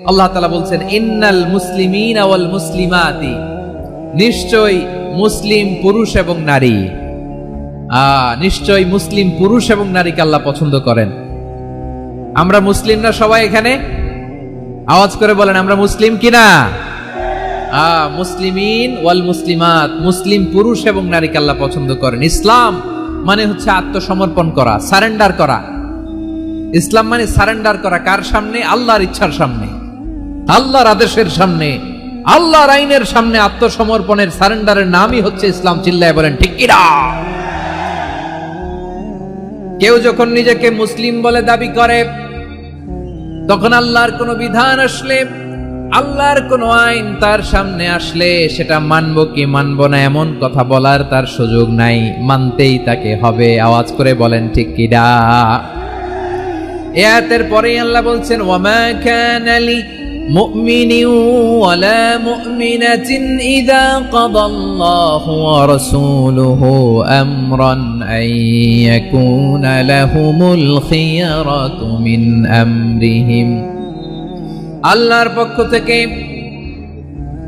আল্লাহ তাআলা বলছেন ইন্নাল মুসলিমিনা ওয়াল মুসলিমাতি, নিশ্চয় মুসলিম পুরুষ এবং নারী, নিশ্চয় মুসলিম পুরুষ এবং নারীকে আল্লাহ পছন্দ করেন। আমরা মুসলিম না সবাই এখানে? আওয়াজ করে বলেন আমরা মুসলিম কিনা? মুসলিমিন ওয়াল মুসলিমাত, মুসলিম পুরুষ এবং নারীকে আল্লাহ পছন্দ করেন। ইসলাম মানে হচ্ছে আত্মসমর্পণ করা, সারেন্ডার করা। ইসলাম মানে সারেন্ডার করা কার সামনে? আল্লাহর ইচ্ছার সামনে, আল্লাহর আদেশের সামনে, আল্লাহর আইনের সামনে আত্মসমর্পণের সারেন্ডারের নামই হচ্ছে ইসলাম। চিল্লায় বলেন ঠিক কিনা? কেউ যখন নিজেকে মুসলিম বলে দাবি করে, তখন আল্লাহর কোন বিধান আসলে, আল্লাহর কোন আইন তার সামনে আসলে সেটা মানবো কি মানবো না এমন কথা বলার তার সুযোগ নাই, মানতেই তাকে হবে। আওয়াজ করে বলেন ঠিক কিনা? এই আয়াতের পরেই আল্লাহ বলছেন ওয়ামা কানা লি মুমিনিন ওয়ালা মুমিনাতিন ইযা কাদাল্লাহু ওয়া রাসূলুহু আমরান আন ইয়াকুনা লাহুমুল খিয়ারাতু মিন আমরিহিম। আল্লাহর পক্ষ থেকে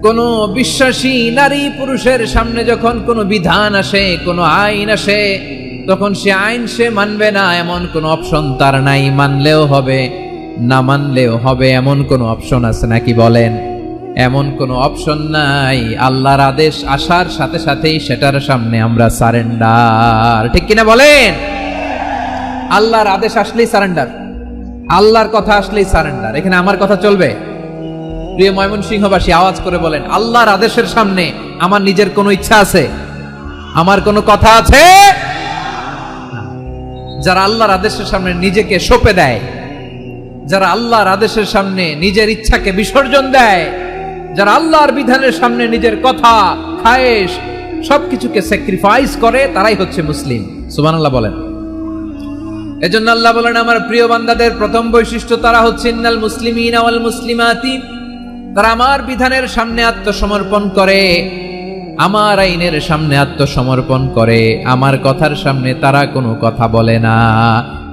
কোন বিশ্বাসী নারী পুরুষের সামনে যখন কোন বিধান আসে, কোন আইন আসে, তখন সে আইন সে মানবে না এমন কোন অপশন তার নাই। মানলেও হবে, না মানলেও হবে, এমন কোন অপশন আছে নাকি বলেন? এমন কোন অপশন নাই। আল্লাহর আদেশ আসার সাথে সাথেই সেটার সামনে আমরা সারেন্ডার। ঠিক কিনা বলেন? আল্লাহর আদেশ আসলেই সারেন্ডার, আল্লাহর কথা আসলেই সারেন্ডার। এখানে আমার কথা চলবে? প্রিয় ময়মনসিংহবাসী আওয়াজ করে বলেন, আল্লাহর আদেশের সামনে আমার নিজের কোনো ইচ্ছা আছে? আমার কোনো কথা আছে? যারা আল্লাহর আদেশের সামনে নিজেকে সঁপে দেয়, যারা আল্লাহর আদেশের সামনে নিজের ইচ্ছাকে বিসর্জন দেয়, যারা আল্লাহর বিধানের সামনে নিজের কথা, খায়েশ সবকিছুকে স্যাক্রিফাইস করে, তারাই হচ্ছে মুসলিম। সুবহানাল্লাহ বলেন। এজন্য আল্লাহ বলেন আমার প্রিয় বান্দাদের প্রথম বৈশিষ্ট্য তারা হচ্ছে ইন্নাল মুসলিমিনা ওয়াল মুসলিমাতি, তারা আমার বিধানের সামনে আত্মসমর্পণ করে, আমার আইনের সামনে আত্মসমর্পণ করে, আমার কথার সামনে তারা কোনো কথা বলে না।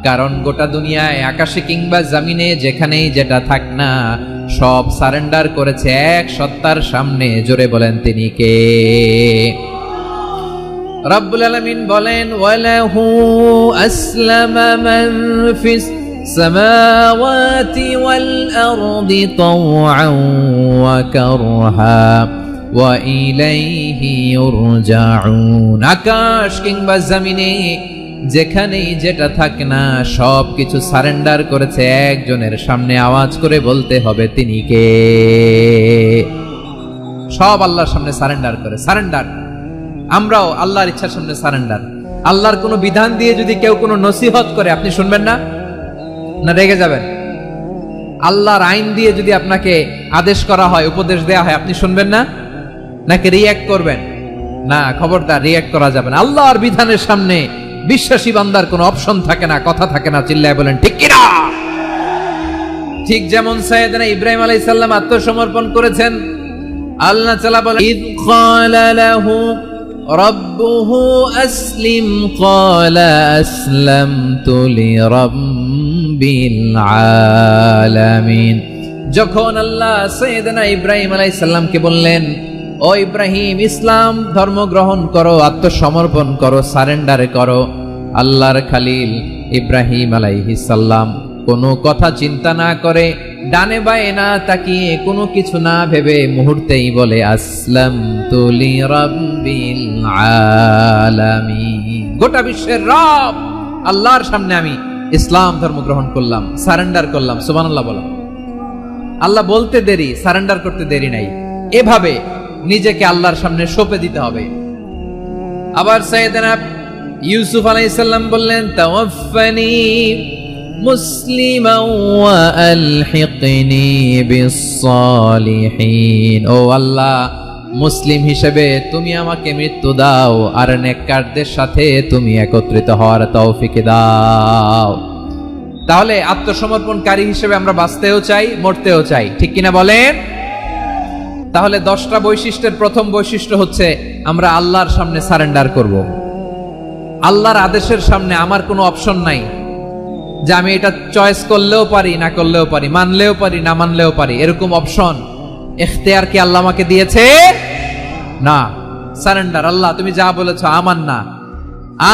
কারণ গোটা দুনিয়ায় আকাশে কিংবা জমিনে যেখানেই যেটা থাক না, সব সারেন্ডার করেছে এক সত্তার সামনে। জোরে বলেন তিনি কে? রব্বুল আলামিন বলেন ওয়ালাহু আসলামা মান ফিস সামাওয়াতি ওয়াল আরদি তাওআন ওয়া কারহা ওয়া ইলাইহি ইউরজাউন। আকাশ কিংবা জমিনে যেখানেই যেটা থাকে না, সব কিছু সারেন্ডার করেছে একজনের সামনে। আওয়াজ করে বলতে হবে তিনি কে? সব আল্লাহর সামনে সারেন্ডার করে, সারেন্ডার। আমরাও আল্লাহর ইচ্ছার সামনে সারেন্ডার। আল্লাহর কোনো বিধান দিয়ে যদি কেউ কোনো নসিহত করে, আপনি শুনবেন না? না রেগে যাবেন? আল্লাহর আইন দিয়ে যদি আপনাকে আদেশ করা হয়, উপদেশ দেয়া হয়, আপনি শুনবেন না? নাকি রিয়্যাক্ট করবেন? না, খবরদার রিয়্যাক্ট করা যাবে না। আল্লাহর বিধানের সামনে বিশ্বাসী বান্দার কোনো অপশন থাকে না, কথা থাকে না। চিল্লায় বলেন ঠিক কিনা? ঠিক যেমন সাইয়েদনা ইব্রাহিম আলাইহিস সালাম আত্মসমর্পণ করেছেন। আল্লাহ তাআলা বলেন ইয ক্বালা লাহু রাব্বুহু আসলিম ক্বালা আসলামতু লিরাব্বিল আলামিন। যখন আল্লাহ সাইয়েদনা ইব্রাহিম আলাইহিস সালামকে বললেন, ও ইব্রাহিম, ইসলাম ধর্ম গ্রহণ করো, আত্মসমর্পণ করো, সারেন্ডার করো, আল্লাহর খালিল ইব্রাহিম আলাইহিস সালাম কোনো কথা চিন্তা না করে, ডানে বায়ে না তাকিয়ে, কোনো কিছু না ভেবে মুহূর্তেই বলে আসলামতু লিরাব্বিল আলামিন। গোটা বিশ্বের রব আল্লাহর সামনে আমি ইসলাম ধর্ম গ্রহণ করলাম, সারেন্ডার করলাম। সুবহানাল্লাহ বলো। আল্লাহ বলতে দেরি, সারেন্ডার করতে দেরি নাই। এভাবে নিজেকে আল্লাহর সামনে সঁপে দিতে হবে। আবার সাইয়েদনা ইউসুফ আলাইহিস সালাম বললেন তাওয়াফফানি মুসলিমান ওয়া আলহিকনি বিস-সালিহিন। ও আল্লাহ, মুসলিম হিসেবে তুমি আমাকে মৃত্যু দাও, আর নেককারদের সাথে তুমি একত্রিত হওয়ার তৌফিক দাও। তাহলে আত্মসমর্পণকারী হিসেবে আমরা বাঁচতেও চাই, মরতেও চাই। ঠিক কিনা বলেন? তাহলে 10টা বৈশিষ্ট্যের প্রথম বৈশিষ্ট্য হচ্ছে আমরা আল্লাহর সামনে সারেন্ডার করব। আল্লাহর আদেশের সামনে আমার কোনো অপশন নাই। যে আমি এটা চয়েস করলেও পারি, না করলেও পারি, মানলেও পারি, না মানলেও পারি, এরকম অপশন ইখতিয়ার কি আল্লাহ আমাকে দিয়েছে? না। সারেন্ডার, আল্লাহ তুমি যা বলেছো, আমান্না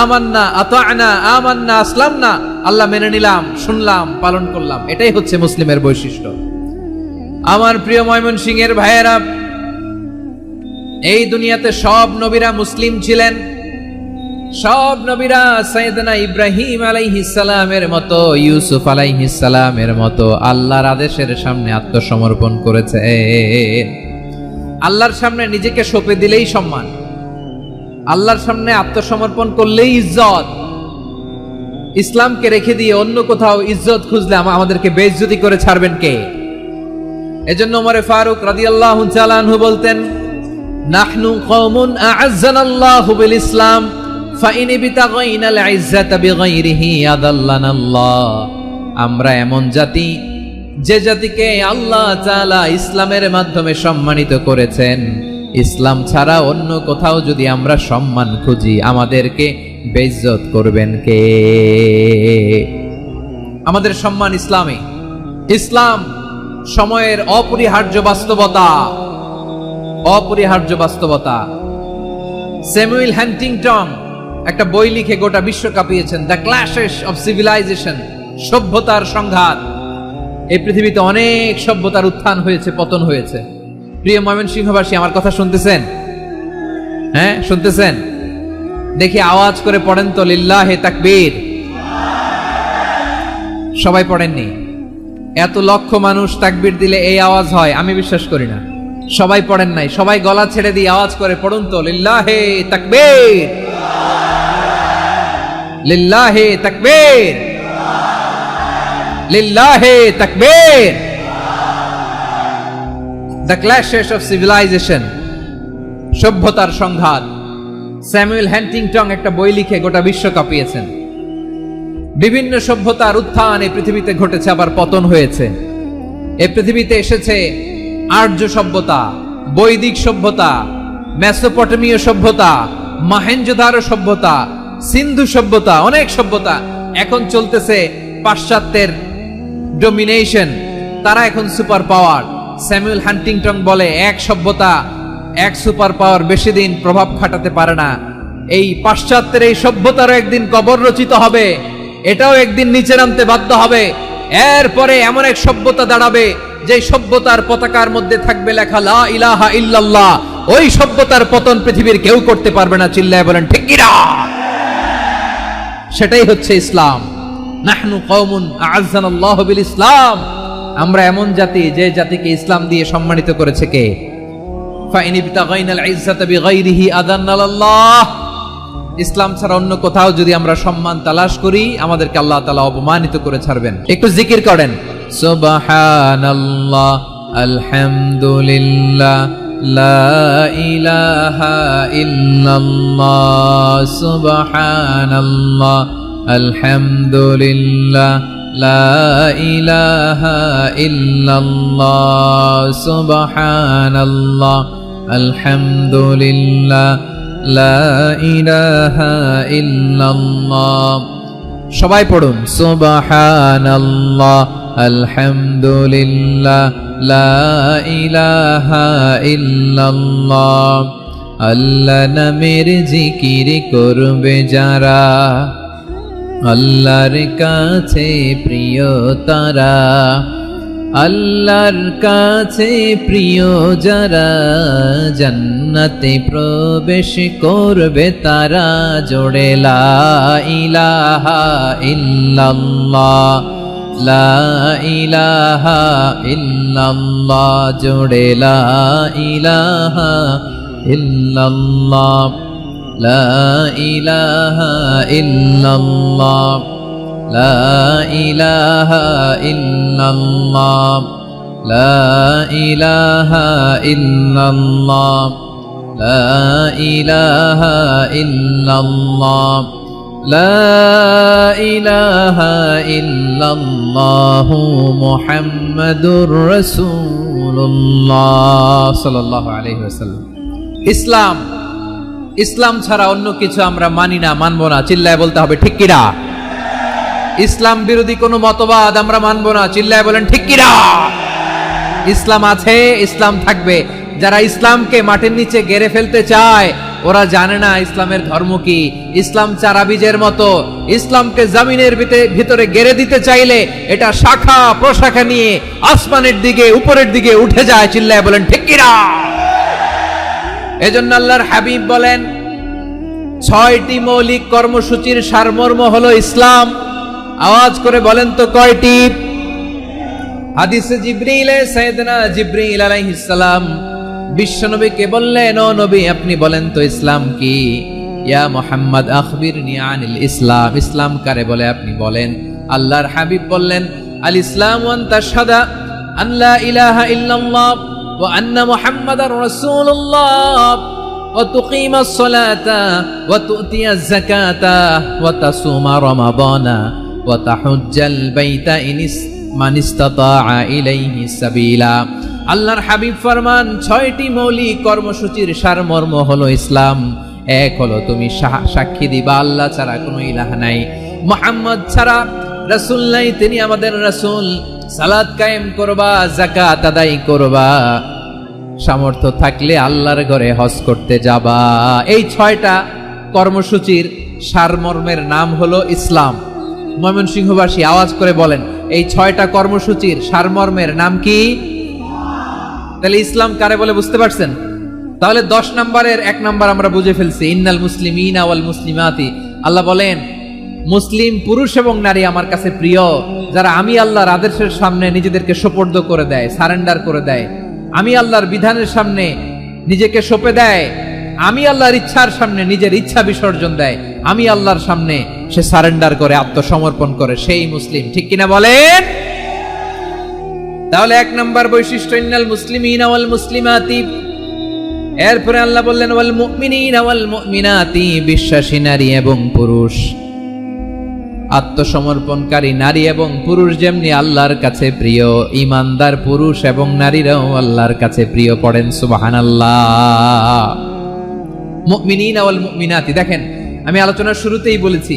আমান্না আতা'না আমান্না আসলামনা, আল্লাহ মেনে নিলাম, শুনলাম, পালন করলাম। এটাই হচ্ছে মুসলিমের বৈশিষ্ট্য। আমার প্রিয় ময়মনসিংহের ভাইয়েরা, এই দুনিয়াতে সব নবীরা মুসলিম ছিলেন। সব নবীরা সাইয়েদনা ইব্রাহিম আলাইহিস সালামের মতো, ইউসুফ আলাইহিস সালামের মতো আল্লাহর আদেশের সামনে আত্মসমর্পণ করেছে। আল্লাহর সামনে নিজেকে সঁপে দিলেই সম্মান, আল্লাহর সামনে আত্মসমর্পণ করলেই ইজ্জত। ইসলামকে রেখে দিয়ে অন্য কোথাও ইজ্জত খুঁজলে আমাদেরকে বেইজ্জতি করে ছাড়বেন কে? এজন্য ওমর ফারুক রাদিয়াল্লাহু তাআলা আনহু বলতেন, নাহনু কওমুন আ'আজ্জানাল্লাহু বিল ইসলাম ফাইন বিতাগাইনাল ইজ্জাতা বিগাইরিহি আদাল্লানাল্লাহ। আমরা এমন জাতি, যে জাতিকে আল্লাহ তাআলা ইসলামের মাধ্যমে সম্মানিত করেছেন। ইসলাম ছাড়া অন্য কোথাও যদি আমরা সম্মান খুঁজি, আমাদেরকে বেইজ্জত করবেন কে? আমাদের সম্মান ইসলামে। ইসলাম সময়ের অপরিহার্য বাস্তবতা, অপরিহার্য বাস্তবতা। স্যামুয়েল হ্যান্টিংটন একটা বই লিখে গোটা বিশ্ব কাঁপিয়েছেন, দ্য ক্ল্যাশেস অফ সিভিলাইজেশন, সভ্যতার সংঘাত। এই পৃথিবীতে অনেক সভ্যতার উত্থান হয়েছে, পতন হয়েছে। প্রিয় ময়মনসিংহবাসী, আমার কথা শুনতেছেন? হ্যাঁ, শুনতেছেন? দেখি আওয়াজ করে পড়েন তো, লিল্লাহে তাকবীর। সবাই পড়েননি? এত লক্ষ মানুষ তাকবীর দিলে এই আওয়াজ হয়? আমি বিশ্বাস করি না। সবাই পড়েন নাই। সবাই গলা ছেড়ে দিয়ে আওয়াজ করে পড়ুন তো, লিল্লাহে তাকবীর, লিল্লাহে তাকবীর, লিল্লাহে তাকবীর। দ্য ক্ল্যাশেস অফ সিভিলাইজেশন, সভ্যতার সংঘাত। স্যামুয়েল হ্যান্টিংটন একটা বই লিখে গোটা বিশ্ব কাঁপিয়েছেন। বিভিন্ন সভ্যতার উত্থান এই পৃথিবীতে ঘটেছে, আবার পতন হয়েছে। এই পৃথিবীতে এসেছে আর্য সভ্যতা, বৈদিক সভ্যতা, মেসোপটেমীয় সভ্যতা, মহেঞ্জোদারো সভ্যতা, সিন্ধু সভ্যতা, অনেক সভ্যতা। এখন চলতেছে পাশ্চাত্যের ডমিনেশন, তারা এখন সুপার পাওয়ার। স্যামুয়েল হ্যান্টিংটন বলে, এক সভ্যতা, এক সুপার পাওয়ার বেশি দিন প্রভাব খাটাতে পারে না। এই পাশ্চাত্যের এই সভ্যতারও একদিন কবর রচিত হবে, এটাও একদিন নিচে নামতে বাধ্য হবে। এরপরে এমন এক সভ্যতা দাঁড়াবে, যে সভ্যতার পতাকার মধ্যে থাকবে লেখা লা ইলাহা ইল্লাল্লাহ। ওই সভ্যতার পতন পৃথিবীর কেউ করতে পারবে না। চিল্লায় বলেন ঠিক কিনা? সেটাই হচ্ছে ইসলাম। নাহনু কওমুন আ'আজ্জানাল্লাহু বিল ইসলাম। আমরা এমন জাতি, যে জাতিকে ইসলাম দিয়ে সম্মানিত করেছে কে? ফাইন ইবতাগাইনাল ইজ্জাতা বিগাইরিহি আদান্নাল্লাহ। ইসলাম ছাড়া অন্য কোথাও যদি আমরা সম্মান তালাশ করি, আমাদেরকে আল্লাহ তাআলা অপমানিত করে ছাড়বেন। একটু জিকির করেন, সুবহানাল্লাহ, আলহামদুলিল্লাহ, লা ইলাহা ইল্লাল্লাহ, সুবহানাল্লাহ, আলহামদুলিল্লাহ, লা ইলাহা ইল্লাল্লাহ, সুবহানাল্লাহ, আলহামদুলিল্লাহ, লা ইলাহা ইল্লাল্লাহ। সবাই পড়ুন, সুবহানাল্লাহ, আলহামদুলিল্লাহ, লা ইলাহা ইল্লাল্লাহ। আল্লাহ নামের জিকির করবে যারা, আল্লাহর কাছে প্রিয় তারা। আল্লাহর কাছে প্রিয় যারা, জান্নাতে প্রবেশ করবে তারা। জোড়ে লা ইলাহা ইল্লাল্লাহ, লা ইলাহা ইল্লাল্লাহ, জোড়ে লা ইলাহা ইল্লাল্লাহ, লা ইলাহা ইল্লাল্লাহ, লা ইলাহা ইল্লাল্লাহ, লা ইলাহা ইল্লাল্লাহ, লা ইলাহা ইল্লাল্লাহ, লা ইলাহা ইল্লাল্লাহ, মুহাম্মাদুর রাসূলুল্লাহ সাল্লাল্লাহু আলাইহি ওয়াসাল্লাম। ইসলাম, ইসলাম ছাড়া অন্য কিছু আমরা মানি না, মানবো না। চিল্লায় বলতে হবে ঠিক কিনা? ইসলাম বিরোধী কোনো মতবাদ আমরা মানবো না, চিল্লায় বলেন ঠিক কিনা? ইসলাম আছে, ইসলাম থাকবে। যারা ইসলামকে মাটির নিচে গেড়ে ফেলতে চায় ওরা জানে না ইসলামের ধর্ম কি। ইসলাম চারা বীজের মতো, ইসলামকে জমিনের ভিতরে গেড়ে দিতে চাইলে এটা শাখা প্রশাখা নিয়ে আসমানের দিকে উপরের দিকে উঠে যায়, চিল্লায় বলেন ঠিক কিনা? এজন্য আল্লাহর হাবিব বলেন 6টি মৌলিক কর্মসূচির সারমর্ম হলো ইসলাম। আওয়াজ করে বলেন তো কয়টি? হাদিসে জিবরিলে সাইয়েদনা জিবরিল আলাইহিস সালাম বিশ্বনবীকে বললেন, ও নবী আপনি বলেন তো ইসলাম কি? ইয়া মুহাম্মদ আখবিরনি আনিল ইসলাম, ইসলাম কারে বলে আপনি বলেন। আল্লাহর হাবিব বললেন, আল ইসলাম ওয়ান তাশহাদা আন লা ইলাহা ইল্লাল্লাহ ওয়া আন্না মুহাম্মাদার রাসূলুল্লাহ ওয়া তুকিমাস সালাতা ওয়া তুতিয়াজ যাকাতা ওয়া তাসুমা রমাদানা ওয়া তাহুজ্জাল বাইতা মান ইসতাতাআ ইলাইহি সাবিলা। আল্লাহর হাবিব ফরমান 6টি মৌলিক কর্মসূচির সারমর্ম হলো ইসলাম। এক হলো তুমি সাক্ষী দিবা আল্লাহ ছাড়া কোনো ইলাহ নাই, মুহাম্মদ ছাড়া রাসূল নাই, তিনি আমাদের রাসূল। সালাত কায়েম করবা, যাকাত আদায় করবা, সামর্থ্য থাকলে আল্লাহর ঘরে হজ করতে যাবা। এই 6টা কর্মসূচির সারমর্মের নাম হলো ইসলাম। ময়মনসিংহবাসী আওয়াজ করে বলেন, এই 6টা কর্মসূচির সারমর্মের নাম কি? তাহলে ইসলাম কারে বলে বুঝতে পারছেন? তাহলে 10 নম্বরের 1 নম্বর আমরা বুঝে ফেলছি, ইন্নাল মুসলিমিনা ওয়াল মুসলিমাতি। আল্লাহ বলেন মুসলিম পুরুষ এবং নারী আমার কাছে প্রিয়, যারা আমি আল্লাহর আদেশের সামনে নিজেদেরকে সোপর্দ করে দেয়, সারেন্ডার করে দেয়, আমি আল্লাহর বিধানের সামনে নিজেকে সঁপে দেয়, আমি আল্লাহর ইচ্ছার সামনে নিজের ইচ্ছা বিসর্জন দেয়, আমি আল্লাহর সামনে সে সারেন্ডার করে আত্মসমর্পণ করে, সেই মুসলিম। ঠিক কিনা বলেন? তাহলে 1 নম্বর বৈশিষ্ট্য ইন্নাল মুসলিমিনা ওয়াল মুসলিমাতি। এরপরে আল্লাহ বললেন ওয়াল মুমিনিনা ওয়াল মুমিনাতি, বিশ্বাসী নারী এবং পুরুষ। আত্মসমর্পণকারী নারী এবং পুরুষ যেমনি আল্লাহর কাছে প্রিয়, ঈমানদার পুরুষ এবং নারীরাও আল্লাহর কাছে প্রিয়। পড়েন সুবহানাল্লাহ। মুমিনিনা ওয়াল মুমিনাতি। দেখেন আমি আলোচনার শুরুতেই বলেছি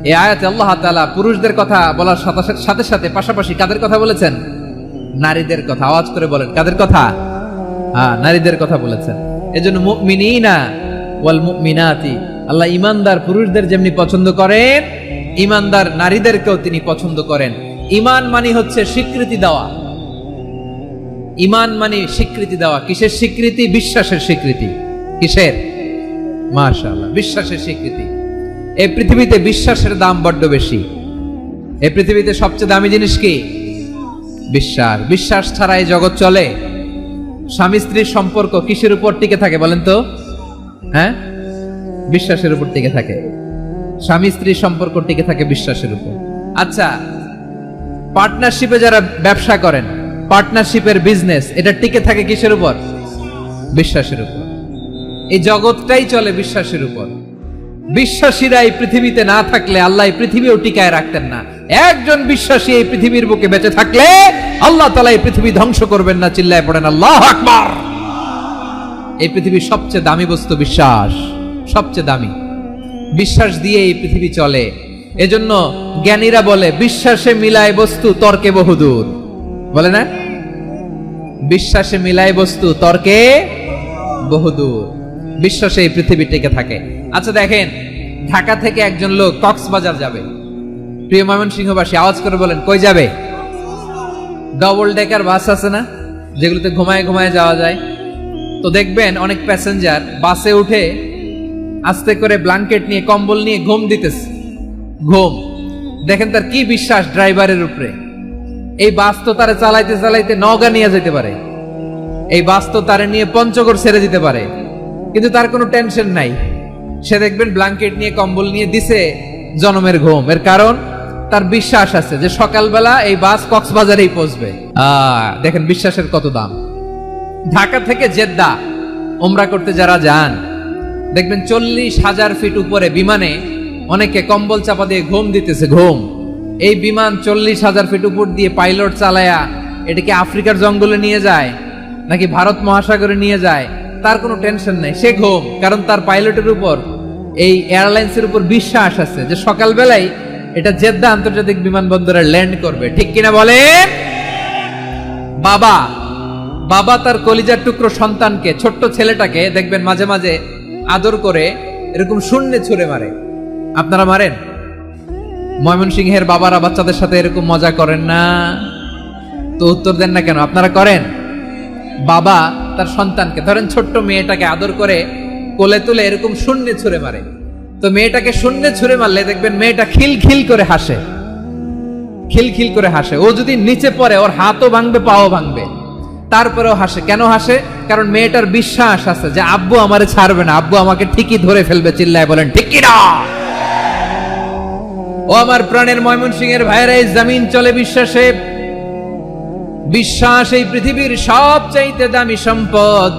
এই আয়াতে আল্লাহ তাআলা পুরুষদের কথা বলার সাথে সাথে পাশাপাশি কাদের কথা বলেছেন? নারীদের কথা। আওয়াজ করে বলেন কাদের কথা? নারীদের কথা বলেছেন। এজন্য মুমিনিনা ওয়াল মুমিনাতি, আল্লাহ ঈমানদার পুরুষদের যেমনি পছন্দ করেন, ঈমানদার নারীদেরকেও তিনি পছন্দ করেন। ঈমান মানে হচ্ছে স্বীকৃতি দেওয়া। ঈমান মানে স্বীকৃতি দেওয়া। কিসের স্বীকৃতি? বিশ্বাসের স্বীকৃতি। কিসের? মাশাআল্লাহ, বিশ্বাসের স্বীকৃতি। এই পৃথিবীতে বিশ্বাসের দাম বড্ড বেশি। এই পৃথিবীতে সবচেয়ে দামি জিনিস কি? বিশ্বাস। বিশ্বাস ছাড়া এই জগৎ চলে? স্বামী স্ত্রীর সম্পর্ক কিসের উপর টিকে থাকে বলেন তো? হ্যাঁ, বিশ্বাসের উপর টিকে থাকে। স্বামী স্ত্রীর সম্পর্ক টিকে থাকে বিশ্বাসের উপর। আচ্ছা, পার্টনারশিপে যারা ব্যবসা করেন, পার্টনারশিপের বিজনেস, এটা টিকে থাকে কিসের উপর? বিশ্বাসের উপর। এই জগৎটাই চলে বিশ্বাসের উপর। বিশ্বাসীরা এই পৃথিবীতে না থাকলে আল্লাহ এই পৃথিবীও টিকায় রাখতেন না। একজন বিশ্বাসী এই পৃথিবীর বুকে বেঁচে থাকলে আল্লাহ তাআলা এই পৃথিবী ধ্বংস করবেন না। চিল্লায় পড়েন আল্লাহু আকবার। এই পৃথিবীর সবচেয়ে দামি বস্তু বিশ্বাস, সবচেয়ে দামি। বিশ্বাস দিয়ে এই পৃথিবী চলে। এজন্য জ্ঞানীরা বলে বিশ্বাসে মিলায় বস্তু, তর্কে বহুদূর। বলে না? বিশ্বাসে মিলায় বস্তু, তর্কে বহুদূর। বিশ্বাসে এই পৃথিবী টিকে থাকে। আচ্ছা দেখেন, ঢাকা থেকে একজন লোক কক্সবাজার যাবে। প্রিয় ময়মনসিংহবাসী আওয়াজ করে বলেন কই যাবে? ডবল ডেকার বাস আছে না, যেগুলোতে ঘুমায় ঘুমায় যাওয়া যায়। তো দেখবেন অনেক প্যাসেঞ্জার বাসে উঠে আস্তে করে ব্ল্যাঙ্কেট নিয়ে, কম্বল নিয়ে ঘুম দিতেছে। ঘুম দেখেন তার কি বিশ্বাস ড্রাইভারের উপরে। এই বাস তো তারে চালাইতে চালাইতে নওগাঁ নিয়ে যেতে পারে, এই বাস তো তারে নিয়ে পঞ্চগড় ছেড়ে দিতে পারে, কিন্তু তার কোনো টেনশন নাই। সে দেখবেন ব্ল্যাঙ্কেট নিয়ে, কম্বল নিয়ে দিছে জনমের ঘুম। এর কারণ তার বিশ্বাস আছে যে সকালবেলা এই বাস কক্সবাজারেই পৌঁছবে। দেখেন বিশ্বাসের কত দাম। ঢাকা থেকে জেদ্দা উমরা করতে যারা যান দেখবেন 40,000 ফিট উপরে বিমানে অনেকে কম্বল চাপা দিয়ে ঘুম দিতেছে। ঘুম। এই বিমান 40,000 ফিট উপর দিয়ে পাইলট চালায়া এটাকে আফ্রিকার জঙ্গলে নিয়ে যায় নাকি ভারত মহাসাগরে নিয়ে যায়, তার কোনো টেনশন নাই। সে ঘুম, কারণ তার পাইলটের উপর, এই এয়ারলাইন্সের উপর বিশ্বাস আছে যে সকালবেলায় এটা জেদ্দা আন্তর্জাতিক বিমানবন্দরে ল্যান্ড করবে, ঠিক কিনা বলেন? বাবা বাবা তার কলিজার টুকরো সন্তানকে, ছোট্ট ছেলেটাকে দেখবেন মাঝে মাঝে আদর করে এরকম শূন্যে ছুঁড়ে মারে। আপনারা মারেন? ময়মনসিংহের বাবারা বাচ্চাদের সাথে এরকম মজা করেন না? তো উত্তর দেন না কেন? আপনারা করেন? বাবা তার সন্তানকে, ধরেন ছোট্ট মেয়েটাকে আদর করে কোলে তুলে এরকম শূন্যে ছুঁড়ে মারে। তো মেয়েটাকে শূন্যে ছুঁড়ে মারলে দেখবেন মেয়েটা খিলখিল করে হাসে, খিলখিল করে হাসে। ও যদি নিচে পড়ে ওর হাতও ভাঙবে, পাও ভাঙবে, তারপরেও হাসে। কেন হাসে? কারণ মেয়েটার বিশ্বাস আছে যে আব্বু আমারে ছাড়বে না, আব্বু আমাকে ঠিকই ধরে ফেলবে। চিল্লায় বলেন ঠিক কিনা? ও আমার প্রাণের ময়মনসিংহের ভাইয়েরা, এই জমিন চলে বিশ্বাসে। বিশ্বাস এই পৃথিবীর সবচাইতে দামি সম্পদ।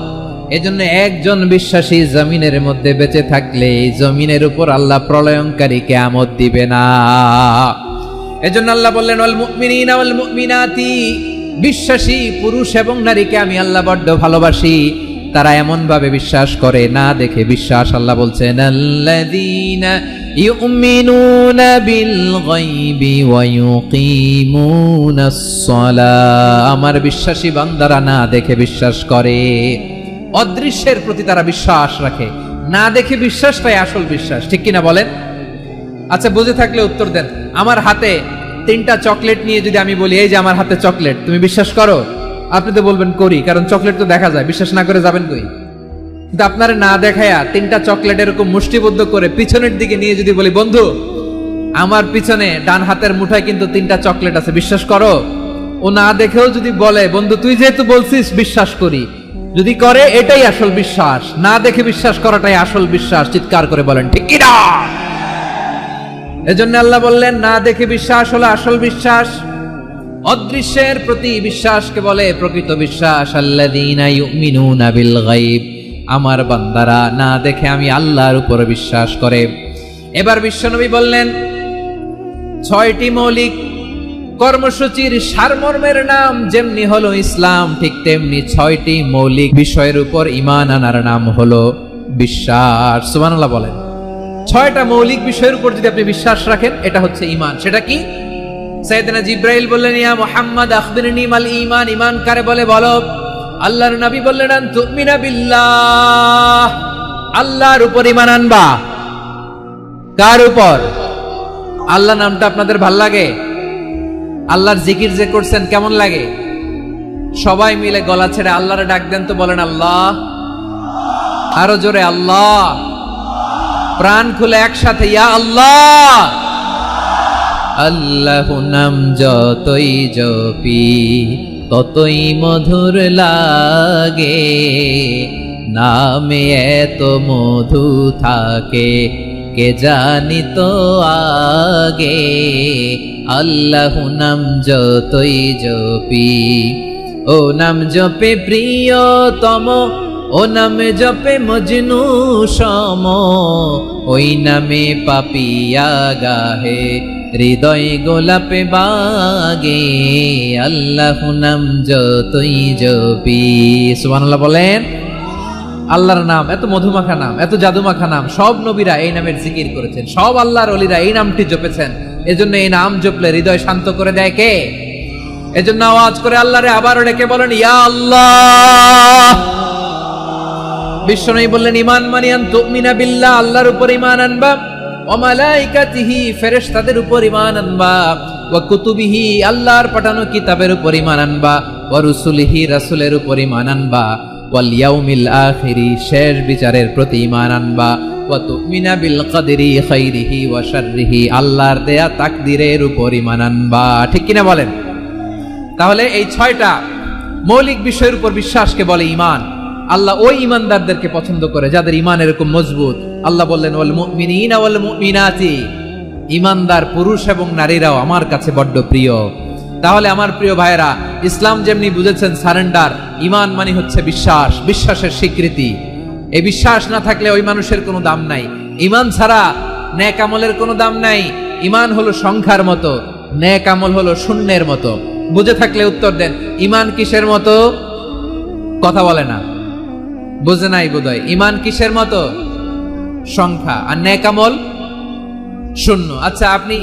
এজন্য একজন বিশ্বাসী জমিনের মধ্যে বেঁচে থাকলে এই জমিনের উপর আল্লাহ প্রলয়ঙ্কারী কিয়ামত দিবে না। এজন্য আল্লাহ বললেন ওয়াল মুমিনিনা ওয়াল মুমিনাতি, বিশ্বাসী পুরুষ এবং নারীকে আমি আল্লাহ বড্ড ভালোবাসি। তারা এমন ভাবে বিশ্বাস করে, না দেখে বিশ্বাস। আল্লাহ বলছেন আল্লাযীনা ইউমিনুনা বিল গায়বি ওয়া ইউকিমুনাস সালাহ, আমার বিশ্বাসী বান্দারা না দেখে বিশ্বাস করে। অদৃশ্যের প্রতি তারা বিশ্বাস রাখে, না দেখে বিশ্বাসটাই আসল বিশ্বাস, ঠিক কিনা বলেন? আচ্ছা, বুঝে থাকলে উত্তর দেন। আমার হাতে 3টা চকলেট নিয়ে যদি আমি বলি এই যে আমার হাতে চকলেট, তুমি বিশ্বাস করো? আপনি তো বলবেন করি, কারণ চকলেট তো দেখা যায়। বিশ্বাস না করে যাবেন কই? কিন্তু আপনারে না দেখায়া 3টা চকলেট এরকম মুষ্টিবদ্ধ করে পিছনের দিকে নিয়ে যদি বলি বন্ধু আমার পিছনে ডান হাতের মুঠায় কিন্তু 3টা চকলেট আছে, বিশ্বাস করো? ও না দেখেও যদি বলে বন্ধু তুই যেহেতু বলছিস বিশ্বাস করি, যদি করে এটাই আসল বিশ্বাস। না দেখে বিশ্বাস করাটাই আসল বিশ্বাস। চিৎকার করে বলেন ঠিক কি না? এজন্য আল্লাহ বললেন না দেখে বিশ্বাস হলো আসল বিশ্বাস। অদৃশ্যের প্রতি বিশ্বাসকে বলে প্রকৃত বিশ্বাস। আল্লাযীনা ইউমিনুনা বিল গায়ব, আমার বান্দারা না দেখে আমি আল্লাহর উপর বিশ্বাস করে। এবার বিশ্বনবী বললেন 6টি মৌলিক কর্মসূচির সারমর্মের নাম যেমনি হলো ইসলাম, ঠিক তেমনি 6টি মৌলিক বিষয়ের উপর ঈমান আনার নাম হলো বিশ্বাস। সুবহানাল্লাহ বলেন। 6টা মৌলিক বিষয়ের উপর যদি আপনি বিশ্বাস রাখেন এটা হচ্ছে ঈমান। সেটা কি? সাইয়েদনা জিবরাইল বললেন ইয়া মুহাম্মদ আখবিরনি মাল ঈমান, ঈমান কারে বলে বলো। আল্লাহর নবী বললেন আন তুমিনা বিল্লাহ, আল্লাহর উপর ঈমান আনবা। কার উপর? আল্লাহ নামটা আপনাদের ভাল লাগে? আল্লাহর জিকির যে করছেন কেমন লাগে? সবাই মিলে গলা ছেড়ে আল্লাহরে ডাক দেন তো, বলেন আল্লাহ। আরো জোরে আল্লাহ। প্রাণ খুলে একসাথে ইয়া আল্লাহ। আল্লাহু নাম যতই জপি ততই মধুর লাগে, নামে এত মধু থাকে কে জানি তো আগে। আল্লাহু নাম যতই জপি, ও নাম জপে প্রিয়তম, ও নামে জপে মজনু সম, ওই নামে পাপিয়া গাহে হৃদয় গোলাপে বাগে। আল্লাহু নাম যতই জপি। সুবহানাল্লাহ বলেন। আল্লাহর নাম এত মধুমাখা নাম, এত জাদুমাখা নাম। সব নবীরা এই নামের জিকির করেছেন, সব আল্লাহর ওলিরা এই নামটি জপেছেন। এজন্য এই নাম জপলে হৃদয় শান্ত করে দেয় কে? এজন্য আওয়াজ করে আল্লাহরে আবারও ডেকে বলেন ইয়া আল্লাহ। বিশ্বনবী বললেন ঈমান মানে আন তুমিনা বিল্লাহ, আল্লাহর উপর ঈমান আনবা, ওয়া মালাইকাতিহি, ফেরেশতাদের উপর ঈমান আনবা, ওয়া কুতুবিহি, আল্লাহর পাঠানো কিতাবের উপর ঈমান আনবা, ওয়া রুসুলিহি, রাসূলের উপর ঈমান আনবা, ওয়াল ইয়াউমিল আখিরি, শেষ বিচারের প্রতি ঈমান আনবা, ওয়া তুমিনা বিল কদরি খাইরিহি ওয়া শাররিহি, আল্লাহর দেয়া তাকদীরের উপর ঈমান আনবা। ঠিক কিনা বলেন? তাহলে এই 6টা মৌলিক বিষয়ের উপর বিশ্বাসকে বলে ঈমান। আল্লাহ ওই ঈমানদারদেরকে পছন্দ করে যাদের ঈমান এরকম মজবুত। আল্লাহ বললেন ওয়াল মুমিনিনা ওয়াল মুমিনাতি, ঈমানদার পুরুষ এবং নারীরাও আমার কাছে বড্ড প্রিয়। তাহলে আমার প্রিয় ভাইয়েরা, ইসলাম যেমনি বুঝেছেন সারেন্ডার, ঈমান মানে হচ্ছে বিশ্বাস, বিশ্বাসের স্বীকৃতি। এই বিশ্বাস না থাকলে ওই মানুষের কোনো দাম নাই। ঈমান ছাড়া নেক আমলের কোনো দাম নাই। ঈমান হলো সংখ্যার মতো, নেক আমল হলো শূন্যের মতো। বুঝে থাকলে উত্তর দেন। ঈমান কিসের মতো? কথা বলে না, বুঝে নাই বোধহয়। ঈমান কিসের মতো? সংখ্যা। আর নেক আমল শূন্য। আচ্ছা, আপনি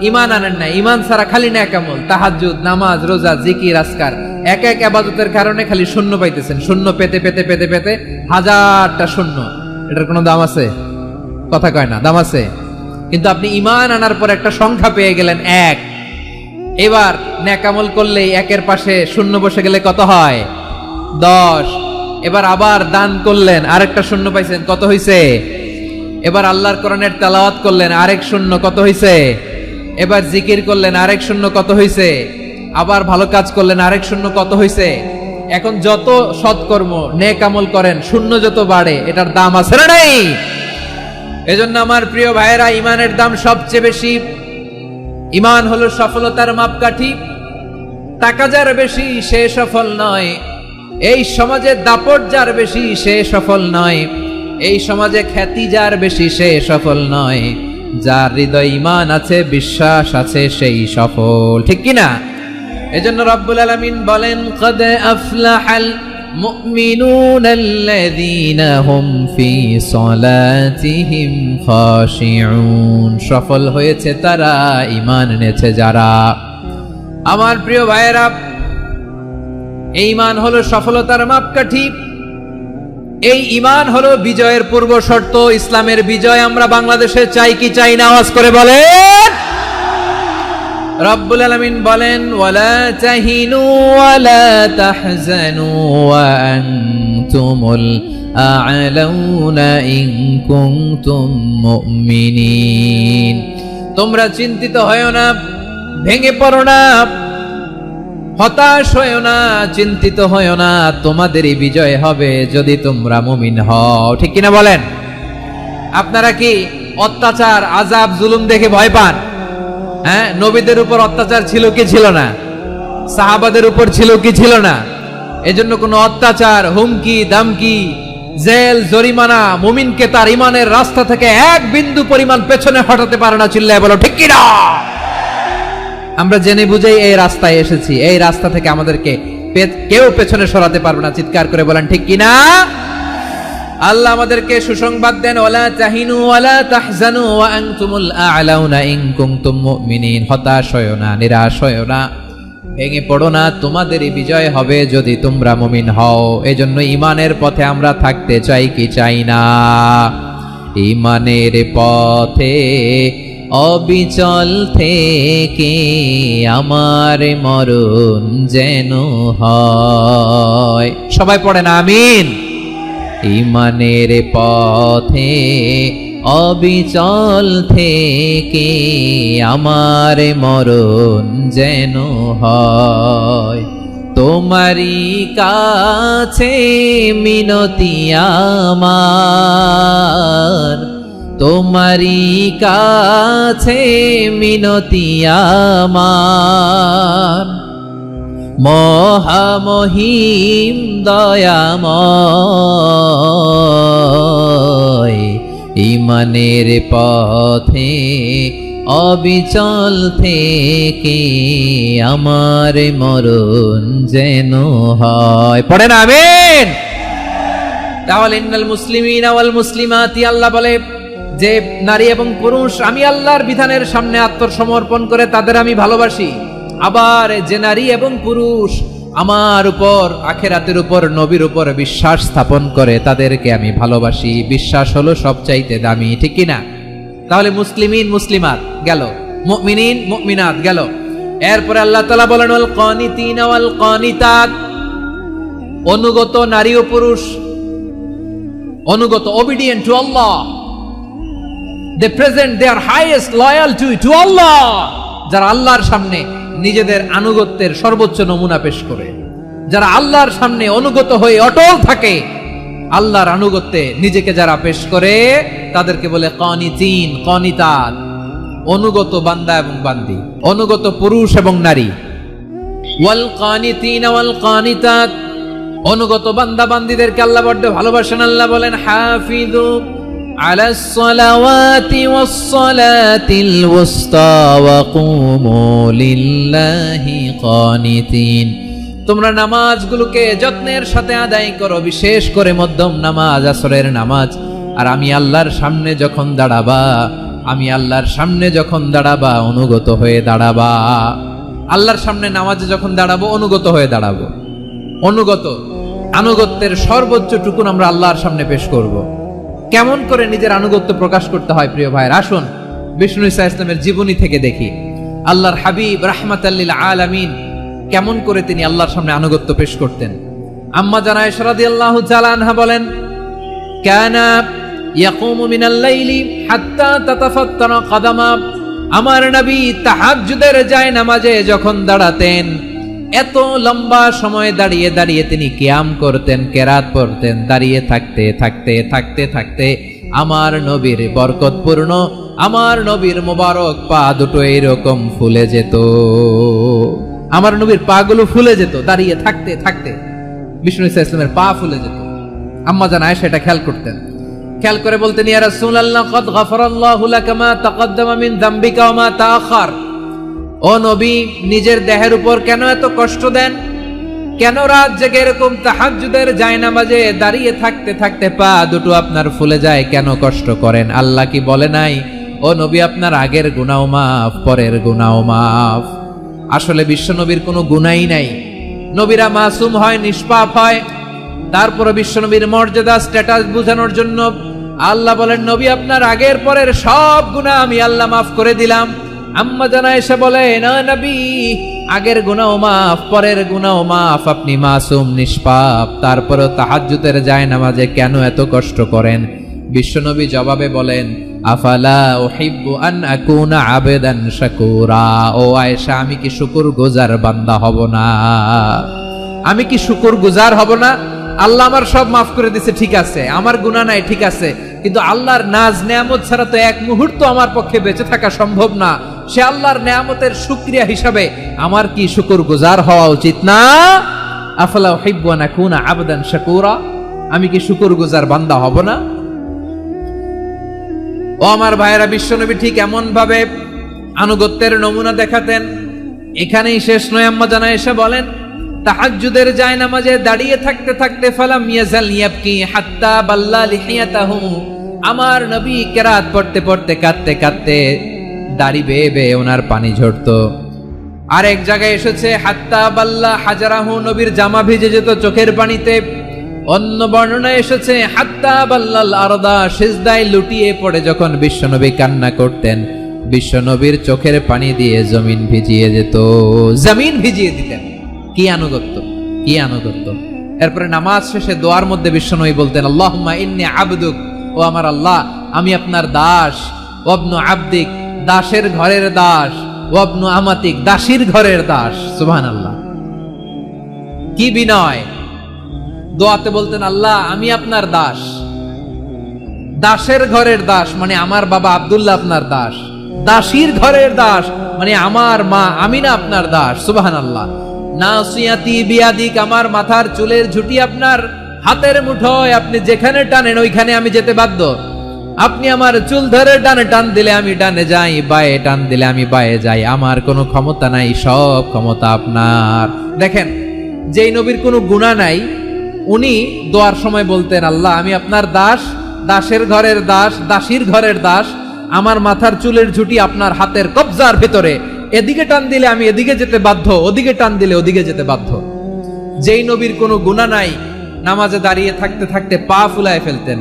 ঈমান আনেন না, ঈমান ছাড়া খালি নেকামল, তাহাজ্জুদ, নামাজ, রোজা, জিকির, আজকার, এক এক ইবাদতের কারণে খালি শূন্য পাইতেছেন। শূন্য পেতে পেতে পেতে পেতে হাজারটা শূন্য। এটার কোনো দাম আছে? কথা কয় না, দাম আছে। কিন্তু আপনি ঈমান আনার পর একটা সংখ্যা পেয়ে গেলেন, এক। এবার নেকামল করলেই একের পাশে শূন্য বসে গেলে কত হয়? 10। এবার আবার দান করলেন, আরেকটা শূন্য পাইছেন, কত হইছে? এবার আল্লাহর কোরআনের তেলাওয়াত করলেন, আরেক শূন্য, কত হইছে? এবার জিকির করলেন, আরেক শূন্য, কত হইছে? আবার ভালো কাজ করলেন, আরেক শূন্য, কত হইছে? এখন যত সৎকর্ম নেক আমল করেন, শূন্য যত বাড়ে, এটার দাম আছে না নাই? এজন্য আমার প্রিয় ভাইয়েরা, ঈমানের দাম সবচেয়ে বেশি। ঈমান হলো সফলতার মাপকাঠি। টাকা যার বেশি সে সফল নয়, এই সমাজে দাপট যার বেশি সে সফল নয়, এই সমাজে খ্যাতি যার বেশি সে সফল নয়, যার হৃদয় ঈমান আছে, বিশ্বাস আছে, সেই সফল। ঠিক কি না? এজন্য রব্বুল আলামিন বলেন, ক্বাদ আফলাহাল মুমিনুনাল্লাযীনা হুম ফি সলাতিহিম খাশিউন। সফল হয়েছে তারা, ঈমান এনেছে যারা। আমার প্রিয় ভাইয়েরা, এই ঈমান হলো সফলতার মাপকাঠি। এই ঈমান হলো বিজয়ের পূর্ব শর্ত। ইসলামের বিজয় আমরা বাংলাদেশে চাই কি চাই না? আওয়াজ করে বলেন। রব্বুল আলামিন বলেন, ওয়ালা তাহিনু ওয়ালা তাহজানু ওয়া আনতুমুল আ'লাউনা ইন কুনতুম মুমিনিন। তোমরা চিন্তিত হয়ো না, ভেঙে পড়ো না, হতাশ হয়ো না, চিন্তিত হয়ো না, তোমাদেরই বিজয় হবে যদি তোমরা মুমিন হও। ঠিক কিনা বলেন? আপনারা কি অত্যাচার, আযাব, জুলুম দেখে ভয় পান? হ্যাঁ, নবীদের উপর অত্যাচার ছিল কি ছিল না? সাহাবাদের উপর ছিল কি ছিল না? এজন্য কোনো অত্যাচার, হুমকি, দামকি, জেল, জরিমানা মুমিনকে তার ঈমানের রাস্তা থেকে এক বিন্দু পরিমাণ পেছনে হটাতে পারে না। চিল্লায় বলো ঠিক কিনা? আমরা জেনে বুঝেই এই রাস্তায় এসেছি, এই রাস্তা থেকে আমাদেরকে কেউ পেছনে সরাতে পারবে না। চিৎকার করে বলেন ঠিক কিনা? আল্লাহ আমাদেরকে সুসংবাদ দেন, ওয়ালা তাহিনু ওয়ালা তাহজানু ওয়া আনতুমুল আ'লাউনা ইন কুনতুম মুমিনিন। হতাশ হয়ো না, নিরাশ হয়ো না, ভেঙে পড়ো না, তোমাদেরই বিজয় হবে যদি তোমরা মুমিন হও। এজন্য ঈমানের পথে আমরা থাকতে চাই কি চাই না? ঈমানের পথে অবিচল থেকে আমার মরণ যেন হয়। সবাই পড়েন আমিন। ঈমানের পথে অবিচল থেকে আমার মরণ যেন হয়। তোমারই কাছে মিনতি আমার, তোমারই কাছে মিনতি আমার, মহামহিম দয়াময়। ঈমানের পথে অবিচল থেকে আমার মরণ যেন হয়। পড়েন আমিন। তাহলে ইন্নাল মুসলিমিনা ওয়াল মুসলিমাতি, আল্লাহ বলে যে নারী এবং পুরুষ আমি আল্লাহর বিধানের সামনে আত্মসমর্পণ করে তাদের আমি ভালোবাসি। আবার যে নারী এবং পুরুষ আমার উপর, আখিরাতের উপর, নবীর উপর বিশ্বাস স্থাপন করে তাদেরকে আমি ভালোবাসি। বিশ্বাস হলো সবচাইতে দামি। ঠিক কিনা? তাহলে মুসলিমিন মুসলিমাত গেল, মুমিনিন মুমিনাত গেল। এরপরে আল্লাহ তাআলা বলেন, ওয়াল কানিতিনা ওয়াল কানিতাত। অনুগত নারী ও পুরুষ, অনুগত, obedient to Allah, they present their highest loyalty to Allah। যারা আল্লাহর সামনে নিজেদের আনুগত্যের সর্বোচ্চ নমুনা পেশ করে, যারা আল্লাহর সামনে অনুগত হয়ে অটল থাকে, আল্লাহর আনুগত্যে নিজেকে যারা পেশ করে, তাদেরকে বলে কানিতিন, কানিতাত। অনুগত বান্দা এবং বান্দি, অনুগত পুরুষ এবং নারী। ওয়াল কানিতিন ওয়াল কানিতাত, অনুগত বান্দা বান্দিদেরকে আল্লাহ বড় ভালোবাসেন। আল্লাহ বলেন, হাফিযু আলাস সালাওয়াতি ওয়াস সালাতিল ওয়াসতা ওয়া কুমু লিল্লাহি কানিতিন। তোমরা নামাজগুলোকে যত্নের সাথে আদায় করো, বিশেষ করে মধ্যম নামাজ, আসরের নামাজ। আর আমি আল্লাহর সামনে যখন দাঁড়াবা আমি আল্লাহর সামনে যখন দাঁড়াবা অনুগত হয়ে দাঁড়াবা। আল্লাহর সামনে নামাজে যখন দাঁড়াবো অনুগত হয়ে দাঁড়াবো। অনুগত, আনুগত্যের সর্বোচ্চ টুকুন আমরা আল্লাহর সামনে পেশ করব। কেমন করে নিজের আনুগত্য প্রকাশ করতে হয় প্রিয় ভাইয়ের, আসুন বিষ্ণু ঈসা ইসলামের জীবনী থেকে দেখি। আল্লাহর হাবিব রাহমাতাল লিল আলামিন কেমন করে তিনি আল্লাহর সামনে আনুগত্য পেশ করতেন। আম্মা জান আয়েশা রাদিয়াল্লাহু তাআলা আনহা বলেন, কানা ইয়াকুমু মিনাল লাইলি হাত্তা তাতাফাত্তারা কদামা। আমার নবী তাহাজ্জুদের যায় নামাজে যখন দাঁড়াতেন, এত লম্বা সময় দাঁড়িয়ে দাঁড়িয়ে তিনি কিয়াম করতেন, কেরাত পড়তেন। দাঁড়িয়ে থাকতে থাকতে থাকতে থাকতে আমার নবীর বরকতপূর্ণ, আমার নবীর মোবারক পা দুটো এরকম ফুলে যেত। আমার নবীর পা গুলো ফুলে যেত দাঁড়িয়ে থাকতে থাকতে। বিষ্ণু ঈসা ইসলামের পা ফুলে যেত। আম্মা জান আয়েশা এটা খেয়াল করতেন। খেয়াল করে বলতেন, ইয়া রাসূলুল্লাহ কাদ গাফারাল্লাহু লাকা মা তাকাদ্দামা মিন যামবিকা ওয়া মা তাআখার। ও নবী, নিজের দেহের উপর কেন এত কষ্ট দেন? কেন রাত জেগে এরকম তাহাজ্জুদের জায়নামাজে দাঁড়িয়ে থাকতে থাকতে পা দুটো আপনার ফুলে যায়? কেন কষ্ট করেন? আল্লাহ কি বলে নাই, ও নবী আপনার আগের গুনাহ মাফ, পরের গুনাহ মাফ? আসলে বিশ্ব নবীর কোনো গুনাহই নাই। নবীরা মাসুম হয়, নিষ্পাপ হয়। তারপরে বিশ্ব নবীর মর্যাদা, স্ট্যাটাস বোঝানোর জন্য আল্লাহ বলেন, নবী আপনার আগের পরের সব গুনাহ আমি আল্লাহ মাফ করে দিলাম। আম্মা জান আয়েশা বলে, না নবী, আগের গুনাহ মাফ, পরের গুনাহ মাফ, আপনি মাসুম, নিষ্পাপ, তারপরেও তাহাজ্জুদের জায়নামাজে কেন এত কষ্ট করেন? বিশ্বনবী জবাবে বলেন, আফালা উহিব্বু আন আকুনা আবেদান শাকুরা। ও আয়েশা, আমি কি শুকরগুজার বান্দা হব না? আমি কি শুকরগুজার হব না? আল্লাহ আমার সব মাফ করে দিয়েছে, ঠিক আছে, আমার গুনাহ নাই, ঠিক আছে, কিন্তু আল্লাহর নাজ নেয়ামত ছাড়া তো এক মুহূর্ত আমার পক্ষে বেঁচে থাকা সম্ভব না। সে আল্লাহর নেয়ামতের শুকরিয়া হিসাবে আমার কি শুকরগুজার হওয়া উচিত না? আফালা উহিব্বু আন আকুনা আবদান শাকুরা। আমি কি শুকরগুজার বান্দা হব না? ও আমার ভাইয়েরা, বিশ্বনবী ঠিক এমন ভাবে আনুগত্যের নমুনা দেখাতেন। এখানেই শেষ নয়। আম্মা জান আয়েশা বলেন, তাহাজ্জুদের জায়নামাজে দাঁড়িয়ে থাকতে থাকতে ফালাম ইয়াজাল ইয়াবকি হাত্তা বাল্লা লিহিয়াতাহু। আমার নবী কেরাত পড়তে পড়তে কাঁদতে কাঁদতে দাড়ি বেয়ে বেয়ে ওনার পানি ঝরতো। আর এক জায়গায় এসেছে হাত্তা বাল্লা হাজারাহু, নবীর জামা ভিজে যেত চোখের পানিতে। অন্য বর্ণনায় এসেছে হাত্তা বাল্লাল আরদা, সিজদায় লুটিয়ে পড়ে যখন বিশ্বনবী কান্না করতেন, বিশ্বনবীর চোখের পানি দিয়ে জমিন ভিজিয়ে যেত, জমিন ভিজিয়ে দিতেন। কি আনুগত্য, কি আনুগত্য! এরপরে নামাজ শেষে দোয়ার মধ্যে বিশ্বনবী বলতেন, আল্লাহুম্মা ইন্নী আবদুক, ও আমার আল্লাহ, আমি আপনার দাস। ওয়াবনু আবদিক, দাসের ঘরের দাস। ওয়াবনু আমাতিক, দাসীর ঘরের দাস। সুবহানাল্লাহ, কি বিনয়! দোয়াতে বলতেন, আল্লাহ আমি আপনার দাস। দাসের ঘরের দাস মানে আমার বাবা আব্দুল্লাহ আপনার দাস। দাসীর ঘরের দাস মানে আমার মা আমিনা আপনার দাস। সুবহানাল্লাহ। নাসিয়াতি বিয়াদিক, আমার মাথার চুলের ঝুঁটি আপনার হাতের মুঠোয়, আপনি যেখানে টানেন ওইখানে আমি যেতে বাধ্য। আপনি আমার চুল ধরে ডানে টান দিলে আমি ডানে যাই, বায়ে টান দিলে আমি বায়ে যাই। আমার কোনো ক্ষমতা নাই, সব ক্ষমতা আপনার। দেখেন, যেই নবীর কোনো গুনাহ নাই, উনি দোয়ার সময় বলতেন, আল্লাহ আমি আপনার দাস, দাসের ঘরের দাস, দাসীর ঘরের দাস। আমার মাথার চুলের ঝুঁটি আপনার হাতের কবজার ভেতরে, এদিকে টান দিলে আমি এদিকে যেতে বাধ্য, ওদিকে টান দিলে ওদিকে যেতে বাধ্য। যেই নবীর কোনো গুনাহ নাই, নামাজে দাঁড়িয়ে থাকতে থাকতে পা ফুলায় ফেলতেন।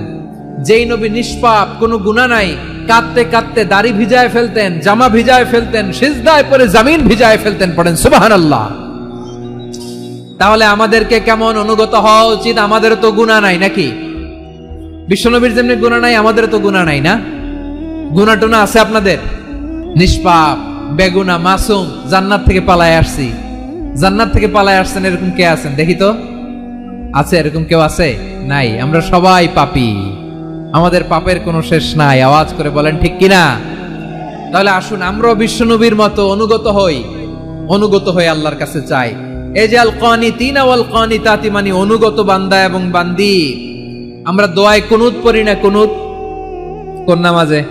যেই নবী নিষ্পাপ, কোনো গুনাহ নাই, কাঁদতে কাঁদতে দাড়ি ভিজায় ফেলতেন, জামা ভিজায় ফেলতেন, সিজদায় পড়ে জমিন ভিজায় ফেলতেন। পড়েন সুবহানাল্লাহ। তাহলে আমাদেরকে কেমন অনুগত হওয়া উচিত? আমাদের তো গুনাহ নাই নাকি? বিশ্বনবীর যেমনি গুনাহ নাই, আমাদের তো গুনাহ নাই না? গুনাহ টুনা আছে আপনাদের? নিষ্পাপ, বেগুনা, মাসুম, জান্নাত থেকে পালায় আসছি। জান্নাত থেকে পালায় আসছেন এরকম কে আছেন দেখি তো? আছে এরকম কেউ? আছে? নাই। আমরা সবাই পাপী, আমাদের পাপের কোনো শেষ নাই। আওয়াজ করে বলেন ঠিক কিনা? তাহলে আসুন আমরাও বিশ্বনবীর মতো অনুগত হই, অনুগত হয়ে আল্লাহর কাছে চাই। এই যে আল কানিতিনা ওয়াল কানিতাতি, মানে অনুগত বান্দা এবং বান্দি। আমরা দোয়ায় কুনুত পড়ি না? কুনুত কোন নামাজে?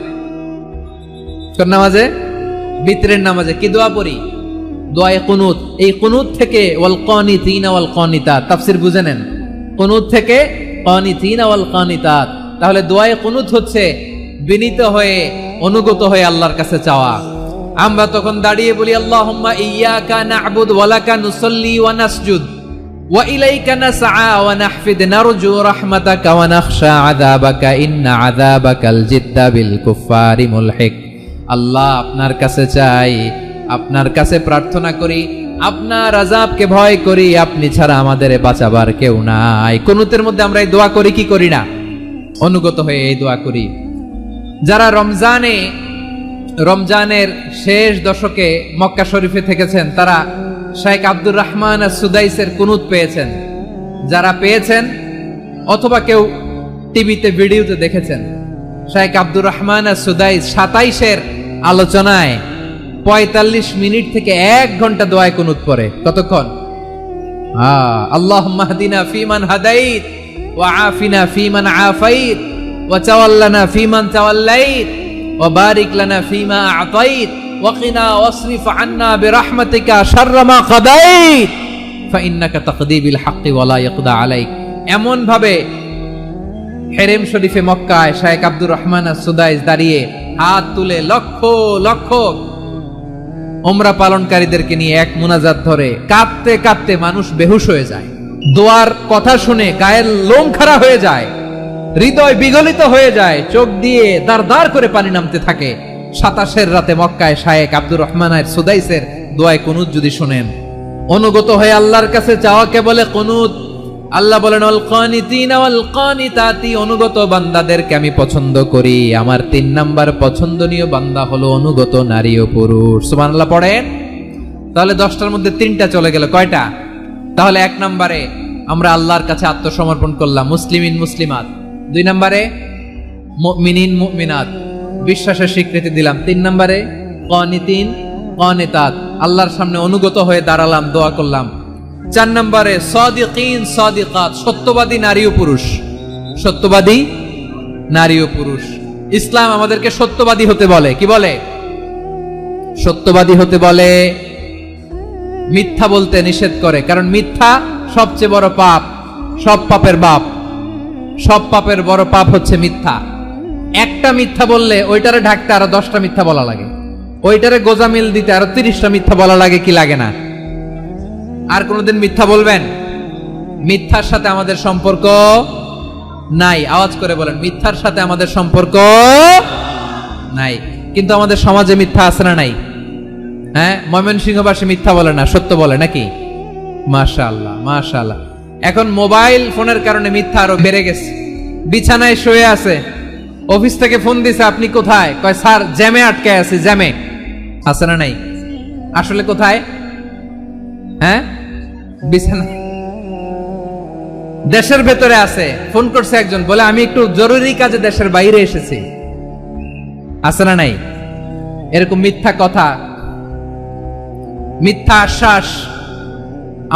কোন নামাজে? বিতরের নামাজে কি দোয়া পড়ি? দোয়ায়ে কুনুত। এই কুনুত থেকে ওয়াল কানিতিনা ওয়াল কানিতাত, তাফসীর বুঝে নেন। কুনুত থেকে কানিতিনা ওয়াল কানিতাত। তাহলে দোয়ায়ে কুনুত হচ্ছে বিনীত হয়ে অনুগত হয়ে আল্লাহর কাছে চাওয়া। আমরা তখন দাঁড়িয়ে বলি আল্লাহুম্মা ইয়্যাকা না'বুদু ওয়া লাকা নুসাল্লি ওয়া নাসজুদ ওয়া ইলাইকা নাসআ ওয়া নাহফিদ নারজু রাহমাতাকা ওয়া নাখশা আযাবাকা ইন্না আযাবাকাল জিদ্দা বিল কুফফারি মুলহিক। আল্লাহ, আপনার কাছে চাই, আপনার কাছে প্রার্থনা করি, আপনার আযাবকে ভয় করি, আপনি ছাড়া আমাদের বাঁচাবার কেউ নাই। কুনুতের মধ্যে আমরা এই দোয়া করি কি করি না? অনুগত হয়ে এই দোয়া করি। যারা রমজানের শেষ দশকে মক্কা শরীফে থেকেছেন তারা শাইখ আব্দুর রহমান আস-সুদাইসের কুনুত পেয়েছেন। যারা পেয়েছেন অথবা কেউ টিভিতে ভিডিওতে দেখেছেন, শাইখ আব্দুর রহমান আস-সুদাইস 27-এর আলোচনায় 45 মিনিট থেকে 1 ঘন্টা দোয়ায় কুনুত পড়ে। কতক্ষণ? আল্লাহুম্মা হদিনা ফিমান হাদাইত ওয়া আফিনা ফিমান আফাইত ওয়া তাওয়াল্লানা ফিমান তাওয়াল্লাইত ওয়া বারিক লানা ফিমা আ'তাইত ওয়া কিনা ওয়াসরিফ আন্না বিরহমাতিকা শাররা মা কাদাইত ফাইন্নাকা তাকদি বিল হাক্কি ওয়া লা ইয়াকদা আলাইক। এমন ভাবে হেরেম শরীফে মক্কায় শাইখ আব্দুর রহমান আস-সুদাইস দাঁড়িয়ে হাত তুলে লক্ষ লক্ষ উমরা পালনকারীদেরকে নিয়ে এক মুনাজাত ধরে কাঁদতে কাঁদতে মানুষ বেহুশ হয়ে যায়। দোয়ার কথা শুনে গায়ের লোম খাড়া হয়ে যায়, হৃদয় বিগলিত হয়ে যায়, চোখ দিয়ে দার দার করে পানি নামতে থাকে। 27-এর রাতে মক্কায় শাইখ আব্দুর রহমান আস-সুদাইসের দোয়ায় কুনুত যদি শুনেন, অনুগত হয়ে আল্লাহর কাছে চাওয়াকে বলে কুনুত। আল্লাহ বলেন আল কানিতিনা ওয়াল কানিতাতি, অনুগত বান্দাদেরকে আমি পছন্দ করি। আমার 3 নাম্বার পছন্দনীয় বান্দা হলো অনুগত নারী ও পুরুষ। সুবহানাল্লাহ পড়েন। তাহলে 10টার মধ্যে 3টা চলে গেল। কয়টা? তাহলে 1 নম্বরে আমরা আল্লাহর কাছে আত্মসমর্পণ করলাম, মুসলিমিন মুসলিমাত। 2 নম্বরে মুমিনিন মুমিনাত, বিশ্বাসের স্বীকৃতি দিলাম। 3 নম্বরে কানিতিন কানিতাত, আল্লাহর সামনে অনুগত হয়ে দাঁড়ালাম, দোয়া করলাম। 4 নম্বরে সাদিকিন সাদিকাত, সত্যবাদী নারী ও পুরুষ। সত্যবাদী নারী ও পুরুষ। ইসলাম আমাদেরকে সত্যবাদী হতে বলে। কি বলে? সত্যবাদী হতে বলে। মিথ্যা বলতে নিষেধ করে, কারণ মিথ্যা সবচেয়ে বড় পাপ, সব পাপের বাপ। সব পাপের বড় পাপ হচ্ছে মিথ্যা। একটা মিথ্যা বললে ওইটারে ঢাকতে আরো 10টা মিথ্যা বলা লাগে, ওইটারে গোজামিল দিতে আরো 30টা মিথ্যা বলা লাগে। কি লাগে না? আর কোনদিন মিথ্যা বলবেন? মিথ্যার সাথে আমাদের সম্পর্ক নাই। আওয়াজ করে বলেন, মিথ্যার সাথে আমাদের সম্পর্ক নাই। কিন্তু আমাদের সমাজে মিথ্যা আছে না নাই? হ্যাঁ, ময়মনসিংহবাসী মিথ্যা বলে না, সত্য বলে নাকি? মাশাআল্লাহ মাশাআল্লাহ। এখন মোবাইল ফোনের কারণে মিথ্যা আরো বেড়ে গেছে। বিছানায় শুয়ে আছে, অফিস থেকে ফোন দিছে, আপনি কোথায়? কয় স্যার জ্যামে আটকে আছি। জ্যামে আছে না নাই? আসলে কোথায়? হ্যাঁ, বিছানায়। দেশের ভেতরে আছে, ফোন করছে একজন, বলে আমি একটু জরুরি কাজে দেশের বাইরে এসেছি। আছে না নাই? এরকম মিথ্যা কথা, মিথ্যা আশ্বাস।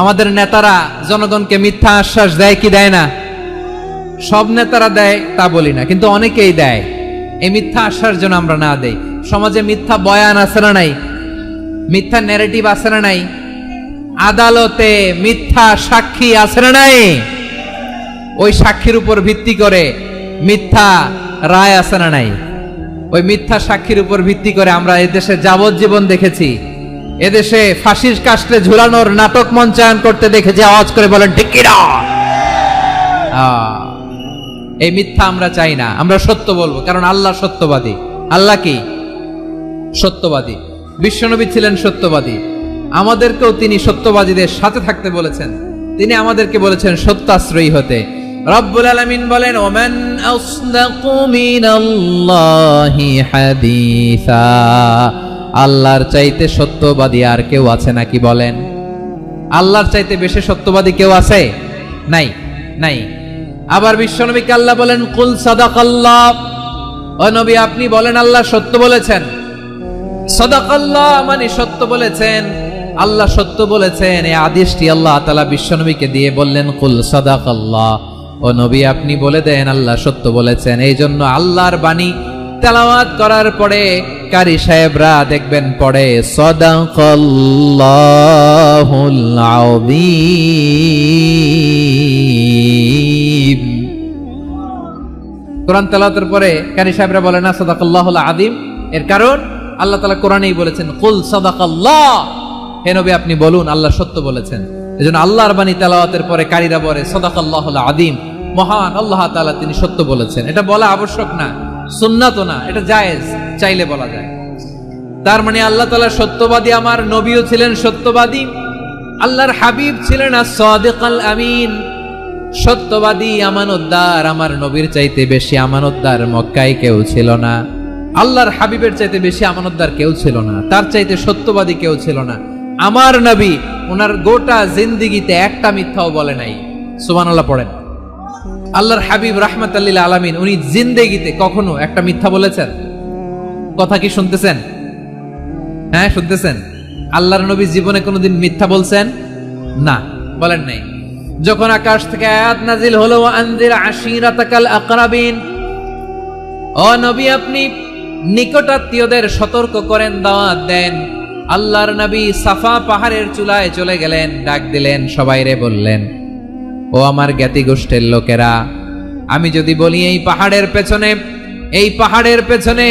আমাদের নেতারা জনগণকে মিথ্যা আশ্বাস দেয় কি দেয় না? সব নেতারা দেয় তা বলি না, কিন্তু অনেকেই দেয়। এই মিথ্যা আশ্বাস যেন আমরা না দেই। সমাজে মিথ্যা বয়ান আছে না নাই? মিথ্যা ন্যারেটিভ আছে না নাই? আদালতে মিথ্যা সাক্ষী আছে না নাই? ওই সাক্ষীর উপর ভিত্তি করে মিথ্যা রায় আছে না নাই? ওই মিথ্যা সাক্ষীর উপর ভিত্তি করে আমরা এদেশে যাবজ্জীবন দেখেছি, এদেশে ফাঁসির কাস্টে ঝুলানোর নাটক মঞ্চায়ন করতে দেখেছি। আওয়াজ করে বলেন ঠিক কি না? এই মিথ্যা আমরা চাই না, আমরা সত্য বলবো, কারণ আল্লাহ সত্যবাদী। আল্লাহ কি? সত্যবাদী। বিশ্বনবী ছিলেন সত্যবাদী, আমাদেরকেও তিনি সত্যবাদীদের সাথে থাকতে বলেছেন। তিনি আমাদেরকে বলেছেন সত্যাশ্রয়ী হতে। রব্বুল আলামিন বলেন ওমান আসদাকু মিনাল্লাহি হাদিসা, আল্লাহর চাইতে সত্যবাদী আর কেউ আছে নাকি বলেন? আল্লাহর চাইতে বেশি সত্যবাদী কেউ আছে? নাই, নাই। আবার বিশ্বনবীকে আল্লাহ বলেন কুল সাদাকাল্লাহ, ও নবী আপনি বলেন আল্লাহ সত্য বলেছেন। সাদাকাল্লাহ মানে সত্য বলেছেন, আল্লাহ সত্য বলেছেন। এই আদেশটি আল্লাহ তাআলা বিশ্বনবীকে দিয়ে বললেন কুল সাদাকাল্লাহ, ও নবী আপনি বলে দেন আল্লাহ সত্য বলেছেন। এই জন্য আল্লাহর বাণী তেলাওয়াত করার পরে কারি সাহেবরা দেখবেন পড়ে সাদাকাল্লাহুল আযীম। কোরআন তেলাওয়াতের পরে কারি সাহেবরা বলে না সাদাকাল্লাহুল আযীম, এর কারণ আল্লাহ তাআলা কোরআনেই বলেছেন কুল সাদাকাল্লাহ, হে নবী আপনি বলুন আল্লাহ সত্য বলেছেন। এজন্য আল্লাহর বাণী তেলাওয়াতের পরে কারীরা বলে সাদাকাল্লাহুল আযীম, মহান আল্লাহ তাআলা তিনি সত্য বলেছেন। এটা বলা আবশ্যক না, সুন্নাতও না, এটা জায়েজ, চাইলে বলা যায়। তার মানে আল্লাহ তাআলা সত্যবাদী, আমার নবীও ছিলেন সত্যবাদী, আল্লাহর হাবিব ছিলেন as-সাদিকাল আমিন, সত্যবাদী আমানতদার। আমার নবীর চাইতে বেশি আমানতদার মক্কায় কেউ ছিল না, আল্লাহর হাবিবের চাইতে বেশি আমানতদার কেউ ছিল না, তার চাইতে সত্যবাদী কেউ ছিল না। আমার নবী ওনার গোটা জিন্দেগিতে একটা মিথ্যাও বলে নাই। সুবহানাল্লাহ পড়েন। আল্লাহর হাবিব রাহমাতাল লিল আলামিন উনি জিন্দেগিতে কখনো একটা মিথ্যা বলেছেন? কথা কি শুনতেছেন? হ্যাঁ শুনতেছেন? আল্লাহর নবী জীবনে কোনোদিন মিথ্যা বলছেন? না, বলেন নাই। যখন আকাশ থেকে আয়াত নাজিল হলো আনজির আশিরাতাকাল আকরাবিন, ও নবী আপনি নিকটাত্মীয়দের সতর্ক করেন, দাওয়াত দেন। আল্লাহর নবী সাফা পাহাড়ের চূড়ায় চলে গেলেন, ডাক দিলেন, সবাইরে বললেন, ও আমার জ্ঞাতি গোষ্ঠীর লোকেরা, আমি যদি বলি এই পাহাড়ের পেছনে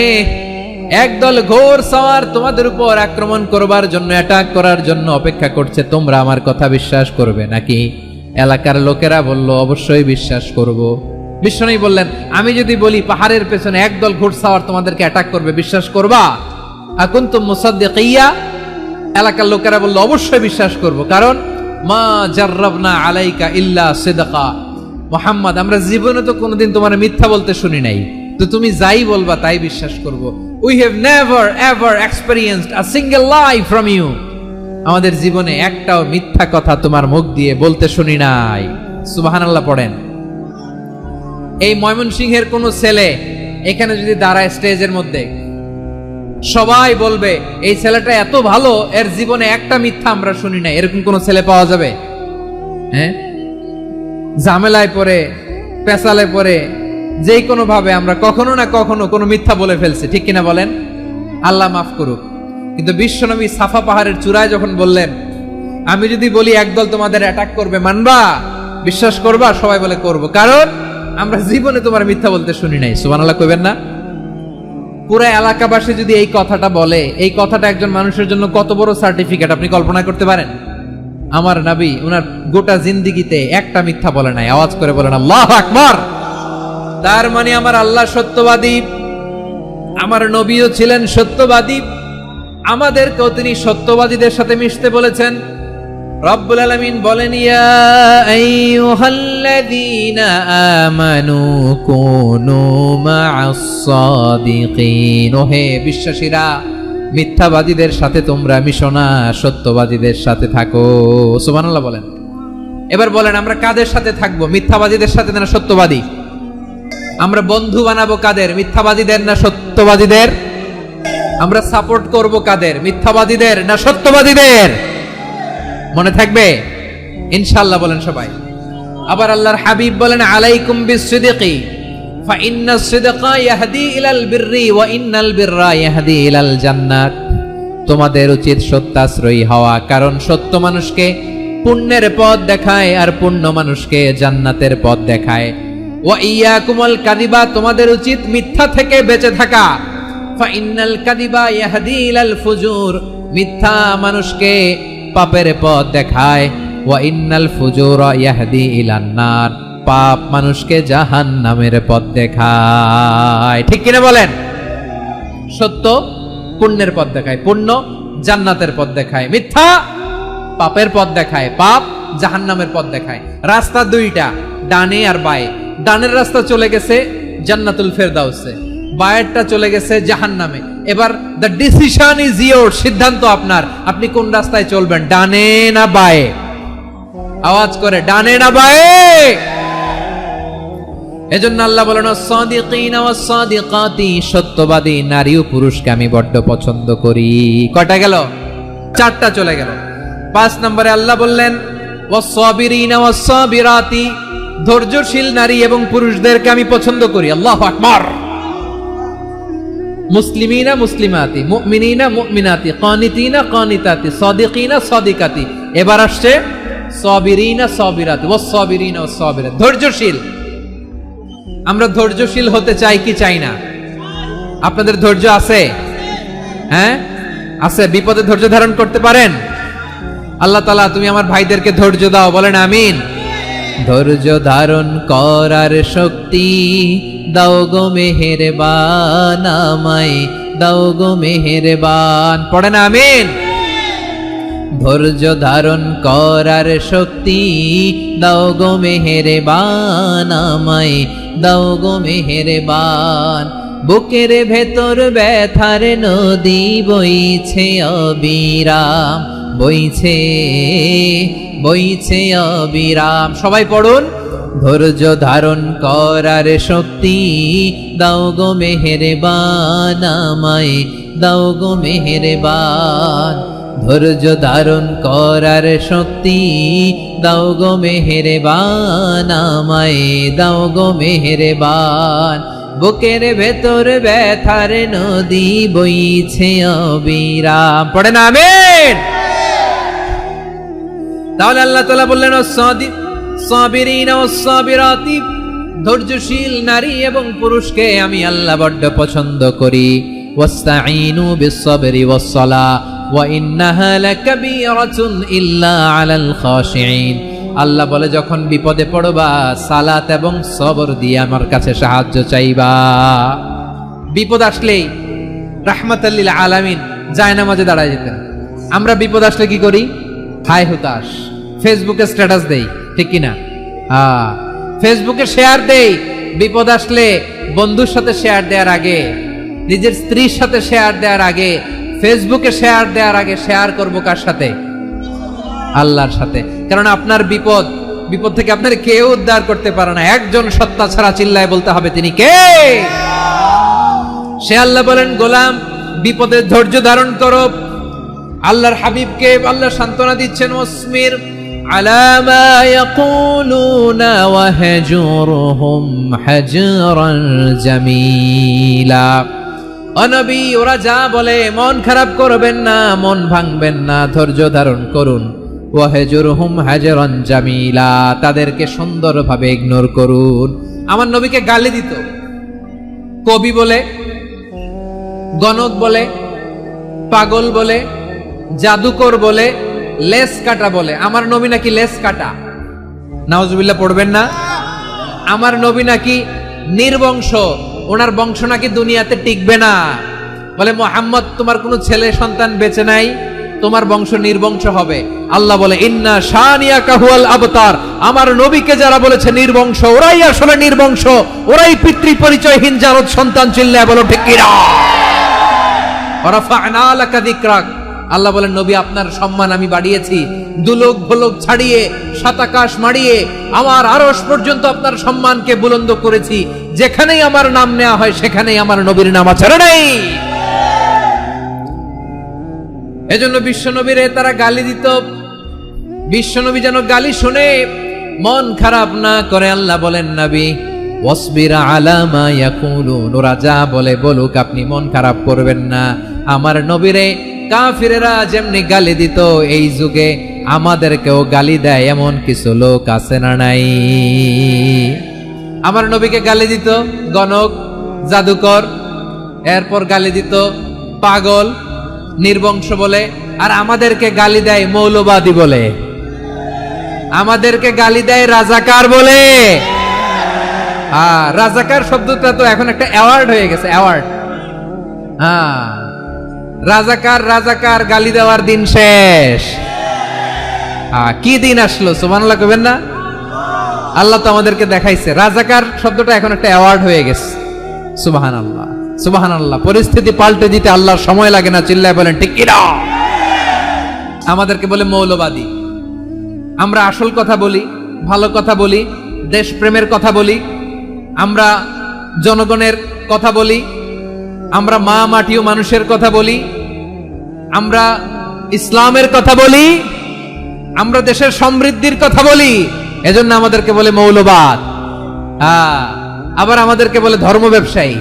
একদল ঘোর সওয়ার তোমাদের উপর আক্রমণ করবার জন্য, অ্যাটাক করার জন্য অপেক্ষা করছে, তোমরা আমার কথা বিশ্বাস করবে নাকি? এলাকার লোকেরা বলল অবশ্যই বিশ্বাস করব। বিশ্বনবী বললেন, আমি যদি বলি পাহাড়ের পেছনে একদল ঘোড়সাওয়ার তোমাদেরকে অ্যাটাক করবে, বিশ্বাস করবা? আকুনতুম মুসাদ্দিকিয়া? এলাকার লোকেরা বলল অবশ্যই বিশ্বাস করব, কারণ মা জাররাবনা আলাইকা ইল্লা সিদকা, মুহাম্মদ আমরা জীবনে তো কোনোদিন তোমার মিথ্যা বলতে শুনি নাই, তো তুমি যাই বলবা তাই বিশ্বাস করব। We have never ever experienced a single lie from you, আমাদের জীবনে একটাও মিথ্যা কথা তোমার মুখ দিয়ে বলতে শুনি নাই। সুবহানাল্লাহ পড়েন। এই ময়মনসিংহের কোন ছেলে এখানে যদি দাঁড়ায় স্টেজের মধ্যে, সবাই বলবে এই ছেলেটা এত ভালো, এর জীবনে একটা মিথ্যা আমরা শুনি নাই। এরকম কোন ছেলে পাওয়া যাবে? হ্যাঁ, ঝামেলায় পড়ে, পেশালে পড়ে, যেই কোনো ভাবে আমরা কখনো না কখনো কোনো মিথ্যা বলে ফেলছি, ঠিক কিনা বলেন? আল্লাহ মাফ করুক। কিন্তু বিশ্বনবী সাফা পাহাড়ের চূড়ায় যখন বললেন, আমি যদি বলি একদল তোমাদের অ্যাটাক করবে, মানবা? বিশ্বাস করবা? সবাই বলে করব, কারণ আমরা জীবনে তোমার মিথ্যা বলতে শুনি নাই। সুবহানাল্লাহ কইবেন না? পুরো এলাকাবাসী যদি এই কথাটা বলে, এই কথাটা একজন মানুষের জন্য কত বড় সার্টিফিকেট আপনি কল্পনা করতে পারেন? আমার নবী ওনার গোটা জিন্দেগিতে একটা মিথ্যা বলে নাই। আওয়াজ করে বলেন আল্লাহু আকবার। তার মানে আমার আল্লাহ সত্যবাদী, আমার নবীও ছিলেন সত্যবাদী, আমাদেরকেও তিনি সত্যবাদীদের সাথে মিশতে বলেছেন। রব্বুল আলামিন বলেন, ইয়া আইয়ুহাল্লাযীনা আমানু কুনু মা'আস সাদিকিন, হে বিশ্বাসীরা মিথ্যাবাদীদের সাথে তোমরা মিশো না, সত্যবাদীদের সাথে থাকো। সুবহানাল্লাহ বলেন। এবার বলেন আমরা কাদের সাথে থাকবো? মিথ্যাবাদীদের সাথে না সত্যবাদী? আমরা বন্ধু বানাবো কাদের? মিথ্যাবাদীদের না সত্যবাদীদের? আমরা সাপোর্ট করব কাদের? মিথ্যাবাদীদের না সত্যবাদীদের? মনে থাকবে ইনশাআল্লাহ বলেন সবাই। আবার আল্লাহর হাবিব বলেন, আলাইকুম বিসসিদকি ফা ইন্নাস সিদকা ইয়াহদি ইলাল বিররি ওয়া ইন্নাল বিররা ইয়াহদি ইলাল জান্নাত, তোমাদের উচিত সত্যাশ্রয়ী হওয়া, কারণ সত্য মানুষকে পুণ্যের পথ দেখায় আর পুণ্য মানুষকে জান্নাতের পথ দেখায়। ওয়া ইয়াকুমুল কাযিবা, তোমাদের উচিত মিথ্যা থেকে বেঁচে থাকা। ফা ইন্নাল কাযিবা ইয়াহদি ইলাল ফুজুর, মিথ্যা মানুষকে পাপের পথ দেখায়। ওয়া ইন্নাল ফুজুরা ইয়াহদি ইলান নার, পাপ মানুষকে জাহান্নামের পথ দেখায়। ঠিক কিনা বলেন? সত্য পুণ্যের পথ দেখায়, পুণ্য জান্নাতের পথ দেখায়, মিথ্যা পাপের পথ দেখায়, পাপ জাহান্নামের পথ দেখায়। রাস্তা দুইটা, ডানে আর বায়ে। ডানের রাস্তা চলে গেছে জান্নাতুল ফেরদাউসে, বায়েরটা চলে গেছে জাহান্নামে। এবার দ্য ডিসিশন ইজ ইয়োর, সিদ্ধান্ত আপনার, আপনি কোন রাস্তায় চলবেন, ডানে না বায়ে? আওয়াজ করে, ডানে না বায়ে? এজন্য আল্লাহ বলেন, সাদিকিনা ওয়াস সাদিকাতি, সত্যবাদী নারী ও পুরুষকে আমি বড্ড পছন্দ করি। কয়টা গেল? চারটা চলে গেল। 5 নম্বরে আল্লাহ বললেন, ওয়াস সাবিরিনা ওয়াস সাবিরাতি, ধৈর্যশীল নারী এবং পুরুষদেরকে আমি পছন্দ করি। আল্লাহু আকবার। মুসলিমিনা মুসলিমাতি, মুমিনিনা মুমিনাতি, কানিতিনা কানিতাতি, সাদিকিনা সাদিকাতি। এবার আসছে সাবিরিনা সাবিরাতি, ওয়াস সাবিরিনা ওয়াস সাবিরাত, ধৈর্যশীল। আমরা ধৈর্যশীল হতে চাই কি চাই না? আপনাদের ধৈর্য আছে? হ্যাঁ আছে। বিপদে ধৈর্য ধারণ করতে পারেন? আল্লাহ তাআলা তুমি আমার ভাইদেরকে ধৈর্য দাও, বলেন আমিন। ধৈর্য ধারণ করার শক্তি দাও গো মেহেরবান, আমায় দাও গো মেহেরবান, পড়েন আমিন। ধৈর্য ধারণ করার শক্তি দাও গো মেহেরবান, আমায় দাও গো মেহেরবান। বুকের ভেতর ব্যথার নদী বইছে অবিরাম, বইছে বইছে অবিরাম। সবাই পড়ুন, ধৈর্য ধারণ করার শক্তি দাও গো মেহেরবান, আমায় দাও গো মেহেরবান। ধৈর্য ধারণ করার শক্তি দাও গো মেহেরবান, আমায় দাও গো মেহেরবান। বুকের ভেতর ব্যথার নদী বইছে অবিরাম, পড়েন আমিন। তাহলে আল্লাহ তাআলা বললেন সাবিরিনা ওয়াস-সাবিরাতি, ধৈর্যশীল নারী এবং পুরুষকে আমি আল্লাহ বড্ড পছন্দ করি। ওয়াস্তাঈনু বিস-সাবরি ওয়াস-সালাহ ওয়া ইন্নাহা লাকাবীরাতুন ইল্লা আলাল খাশিঈন। আল্লাহ বলে যখন বিপদে পড়বা সালাত এবং সবর দিয়ে আমার কাছে সাহায্য চাইবা। বিপদ আসলেই রাহমাতাল লিল আলামিন জায়নামাজে দাঁড়ায় যেতেন। আমরা বিপদ আসলে কি করি? হায় হুতাশ, ফেসবুকে স্ট্যাটাস দেই, ঠিক কিনা? ফেসবুকে শেয়ার দেই। বিপদ আসলে বন্ধুর সাথে শেয়ার দেওয়ার আগে, নিজের স্ত্রীর সাথে শেয়ার দেওয়ার আগে, ফেসবুকে শেয়ার দেওয়ার আগে শেয়ার করব কার সাথে? আল্লাহর সাথে। কারণ আপনার বিপদ থেকে আপনার কেউ উদ্ধার করতে পারে না, একজন সত্তা ছাড়া। চিল্লায় বলতে হবে তিনি কে? সে আল্লাহ। বলেন গোলাম বিপদে ধৈর্য ধারণ করো। আল্লাহর হাবিবকে আল্লাহ সান্ত্বনা দিচ্ছেন, ওয়াসমির আলা মা ইয়াকুলুনা ওয়াহজুরহুম হাজরান জামিলা। ও নবী, ওরা যা বলে মন খারাপ করবেন না, মন ভাঙবেন না, ধৈর্য ধারণ করুন। ওয়াহজুরহুম হাজরান জামিলা, তাদেরকে সুন্দরভাবে ইগনোর করুন। আমার নবীকে গালি দিত কবি বলে, গণক বলে, পাগল বলে, জাদুকর বলে, লেস কাটা বলে। আমার নবী নাকি লেস কাটা, নাউজুবিল্লাহ পড়বেন না। আমার নবী নাকি নির্বংশ, ওনার বংশ নাকি দুনিয়াতে টিকবে না। বলে মুহাম্মদ তোমার কোনো ছেলে সন্তান বেঁচে নাই, তোমার বংশ নির্বংশ হবে। আল্লাহ বলে ইন্না শানিয়াকা হুয়াল আবতার। আমার নবীকে যারা বলেছে নির্বংশ, ওরাই আসলে নির্বংশ, ওরাই পিতৃ পরিচয়হীন জারদ সন্তান। চিল্লায় বলো ঠিক কিনা? ওয়ারাফা'না লাকা যিকরাক। আল্লাহ বলেন নবী আপনার সম্মান আমি বাড়িয়েছি, দুলোক ভোলক ছাড়িয়ে সাতাকাশ মাড়িয়ে আমার আরশ পর্যন্ত আপনার সম্মানকে বুলন্দ করেছি। যেখানেই আমার নাম নেওয়া হয় সেখানেই আমার নবীর নাম আছে নাই। এজন্য বিশ্বনবীরে তারা গালি দিত। বিশ্বনবী যেন গালি শুনে মন খারাপ না করে আল্লাহ বলেন নবী ওয়াসবির আলা মা ইয়াকুলুন, ওরা যা বলে বলুক, আপনি মন খারাপ করবেন না। আমার নবীরে কাফিরেরা যেমনি গালি দিত, এই যুগে আমাদেরকেও গালি দেয় এমন কিছু লোক আছে না নাই? আমার নবীকে গালি দিত গণক, জাদুকর, এরপর গালি দিত পাগল, নির্বংশ বলে। আর আমাদেরকে গালি দেয় মৌলবাদী বলে, আমাদেরকে গালি দেয় রাজাকার বলে। রাজাকার শব্দটা তো এখন একটা অ্যাওয়ার্ড হয়ে গেছে, অ্যাওয়ার্ড। রাজাকার গালি দেওয়ার দিন শেষ। কি দিন আসলো, সুবহানাল্লাহ কইবেন না? আল্লাহ তো আমাদেরকে দেখাইছে। রাজাকার শব্দটা এখন একটা অ্যাওয়ার্ড হয়ে গেছে। সুবহানাল্লাহ, সুবহানাল্লাহ। পরিস্থিতি পাল্টে দিতে আল্লাহর সময় লাগে না। চিল্লায় বলেন ঠিক কিনা? আমাদেরকে বলে মৌলবাদী। আমরা আসল কথা বলি, ভালো কথা বলি, দেশপ্রেমের কথা বলি, আমরা জনগণের কথা বলি, আমরা মা মাটি ও মানুষের কথা বলি, আমরা ইসলামের কথা বলি, আমরা দেশের সমৃদ্ধির কথা বলি। এজন্য আমাদেরকে বলে মৌলবাদ। আবার আমাদেরকে বলে ধর্ম ব্যবসায়ী,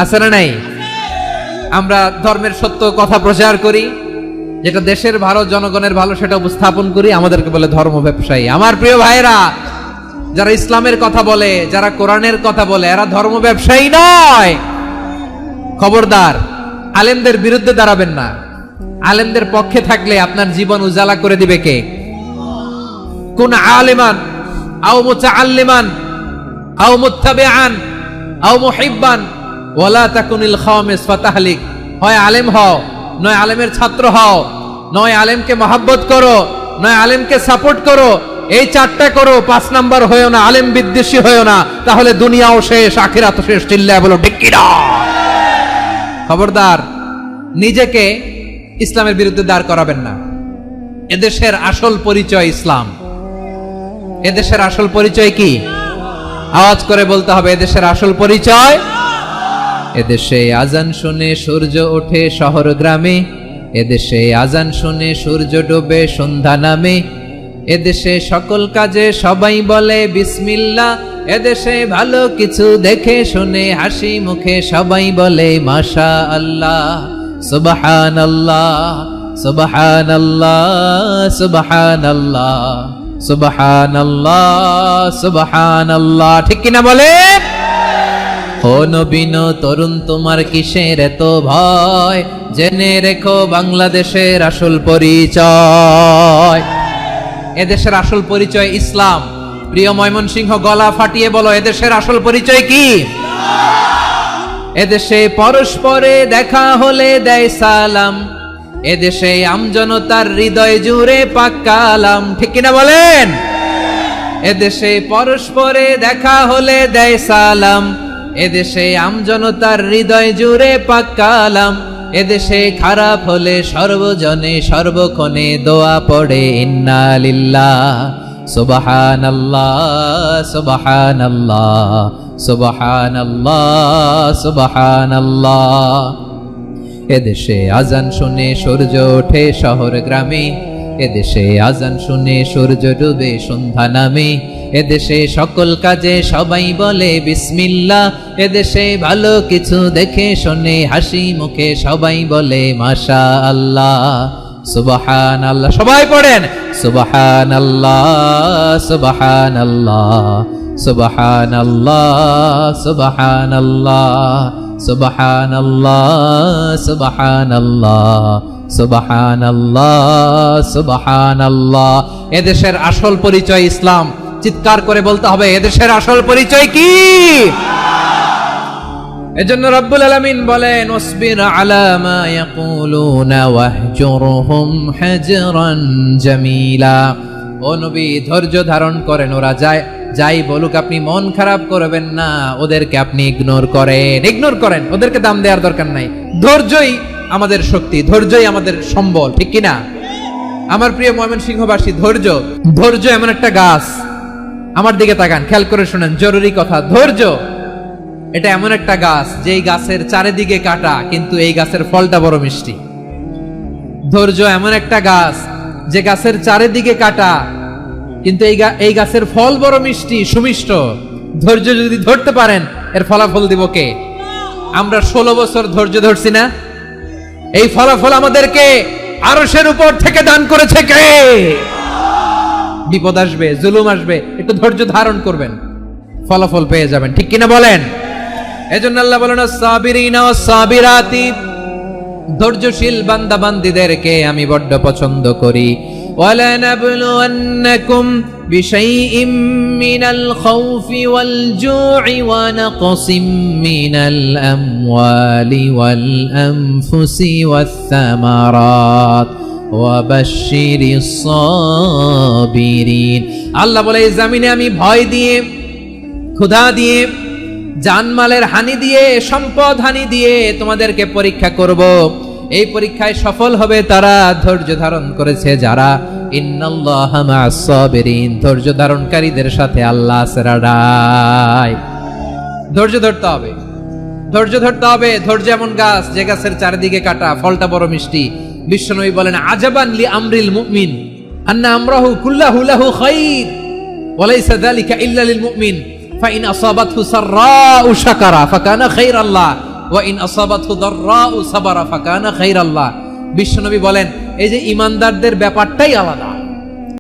আছে না নাই? আমরা ধর্মের সত্য কথা প্রচার করি, যেটা দেশের ভালো, জনগণের ভালো, সেটা উপস্থাপন করি, আমাদেরকে বলে ধর্ম ব্যবসায়ী। আমার প্রিয় ভাইরা, যারা ইসলামের কথা বলে, যারা কোরআনের কথা বলে, এরা ধর্ম ব্যবসায়ী নয়। খবরদার, আলেমদের বিরুদ্ধে দাঁড়াবেন না। আলেমদের পক্ষে থাকলে আপনার জীবন উজালা করে দিবে কে? কোন আলিমান আও মুতাআল্লিমান আও মুত্তাবিআন আও মুহিব্বান ওয়ালা তাকুনিল খামিস ফাতাহলিক। হয় আলেম হও, নয় আলেমের ছাত্র হও, নয় আলেমকে মহব্বত করো, নয় আলেমকে সাপোর্ট করো। এই চারটা করো, 5 নাম্বার হয়েও না, আলেম বিদ্বেষী হয়েও না, তাহলে দুনিয়াও শেষ, আখিরাতও শেষ। চিল্লায় বলো ঠিক কি না? খবরদার, নিজেকে ইসলামের বিরুদ্ধে দাঁড় করাবেন না। এদেশের আসল পরিচয় ইসলাম। এদেশের আসল পরিচয় কি? আওয়াজ করে বলতে হবে, এদেশের আসল পরিচয়। এদেশে আজান শুনে সূর্য ওঠে শহর গ্রামে, এদেশে আজান শুনে সূর্য ডোবে সন্ধ্যা নামে, এদেশে সকল কাজে সবাই বলে বিসমিল্লাহ, এদেশে ভালো কিছু দেখে শুনে হাসি মুখে সবাই বলে মাশা আল্লাহ, সুবহানাল্লাহ সুবহানাল্লাহ সুবহানাল্লাহ সুবহানাল্লাহ সুবহানাল্লাহ। ঠিক কিনা বলে? ও নবীন তরুণ, তোমার কিসের এত ভয়? জেনে রেখো বাংলাদেশের আসল পরিচয়। এদেশের আসল পরিচয় ইসলাম। প্রিয় ময়মনসিংহ, গলা ফাটিয়ে বলো, এদেশের আসল পরিচয় কি? এদেশে পরস্পরে দেখা হলে দেয় সালাম, এদেশে আমজনতার হৃদয় জুড়ে পাক কালাম। ঠিক কিনা বলেন? এদেশে পরস্পরে দেখা হলে দেয় সালাম, এদেশে আমজনতার হৃদয় জুড়ে পাক কালাম, এদেশে খারাপ হলে সর্বজনে সর্বক্ষণে দোয়া পড়ে ইন্না লিল্লাহ সুবহানাল্লাহ সুবহানাল্লাহ সুবহানাল্লাহ সুবহানাল্লাহ। এদেশে আজান শুনে সূর্য ওঠে শহর গ্রামে, এদেশে আজান শুনে সূর্য ডুবে সন্ধ্যা নামে, এদেশে সকল কাজে সবাই বলে বিসমিল্লাহ, এদেশে ভালো কিছু দেখে শুনে হাসি মুখে সবাই বলে মাশা আল্লাহ সুবহানাল্লাহ। সবাই পড়েন সুবহানাল্লাহ সুবহানাল্লাহ সুবহানাল্লাহ সুবহানাল্লাহ সুবহানাল্লাহ সুবহানাল্লাহ সুবহানাল্লাহ সুবহানাল্লাহ। এদেশের আসল পরিচয় ইসলাম। চিৎকার করে বলতে হবে, এদেশের আসল পরিচয় কি? এজন্য রব্বুল আলামিন বলেন, ওয়াসবির আলা মা ইয়াকুলুনা ওয়াহজুরহুম হাজরান জামিলা। ও নবী, ধৈর্য ধারণ করেন, ওরা যাই বলুক আপনি মন খারাপ করবেন না, ওদেরকে আপনি ইগনোর করেন, ওদেরকে দাম দেওয়ার দরকার নাই। ধৈর্যই আমাদের শক্তি, ধৈর্যই আমাদের সম্বল। ঠিক কিনা? আমার প্রিয় ময়মনসিংহবাসী, ধৈর্য এমন একটা গাছ। আমার দিকে তাকান, খেয়াল করে শুনেন, জরুরি কথা। ধৈর্য এটা এমন একটা গাছ যেই গাছের চারিদিকে কাটা, কিন্তু এই গাছের ফলটা বড় মিষ্টি। ধৈর্য এমন একটা গাছ যে গাছের চারিদিকে কাটা, কিন্তু এই গাছের ফল বড় মিষ্টি, সুমিষ্ট। ধৈর্য যদি ধরতে পারেন, এর ফলাফল দিব কে? আমরা 16 বছর ধৈর্য ধরছি না? এই ফলাফল আমাদেরকে আরশের উপর থেকে দান করেছে কে? বিপদ আসবে, জুলুম আসবে, একটু ধৈর্য ধারণ করবেন, ফলাফল পেয়ে যাবেন। ঠিক কিনা বলেন? এজন্য আল্লাহ বলেন, আস-সাবিরিনা ওয়াস-সাবিরাতি, ধৈর্যশীল বান্দা বান্দীদেরকে আমি বড্ড পছন্দ করি। ওয়ালানাবলুওয়ান্নাকুম বিশাইইম মিনাল খাউফি ওয়াল জু'i ওয়া নাকসিম মিনাল আমওয়ালি ওয়াল আনফুসি ওয়াস সামারাত ওয়া বাশশিরিস সাবিরিন। আল্লাহ বলে, এই জমিনে আমি ভয় দিয়ে, ক্ষুধা দিয়ে, জানমালের হানি দিয়ে, সম্পদ হানি দিয়ে তোমাদেরকে পরীক্ষা করব। এই পরীক্ষায় সফল হবে তারা, ধৈর্য ধারণ করেছে যারা। ইন্নাল্লাহা মা'আস সাবিরিন, ধৈর্য ধারণকারীদের সাথে আল্লাহ আছে। ধৈর্য ধরতে হবে, ধৈর্য ধরতে হবে। ধৈর্য এমন গাছ যে গাছের চারিদিকে কাটা, ফলটা বড় মিষ্টি। বিশ্বনবী বলেন, আজাবান লি আমরিল মুমিন আন্না আমরাহু কুল্লাহু লাহু খাইর ওয়া লাইসা যালিকা ইল্লা লিল মুমিন ফাইন আসাবাতহু সাররাউ শাকারা ফাকানা খাইরাল্লাহ ওয়া ইন আসাবাতহু দাররাউ সাবারা ফাকানা খাইরাল্লাহ। বিশ্বনবী বলেন, এই যে ঈমানদারদের ব্যাপারটাই আলাদা।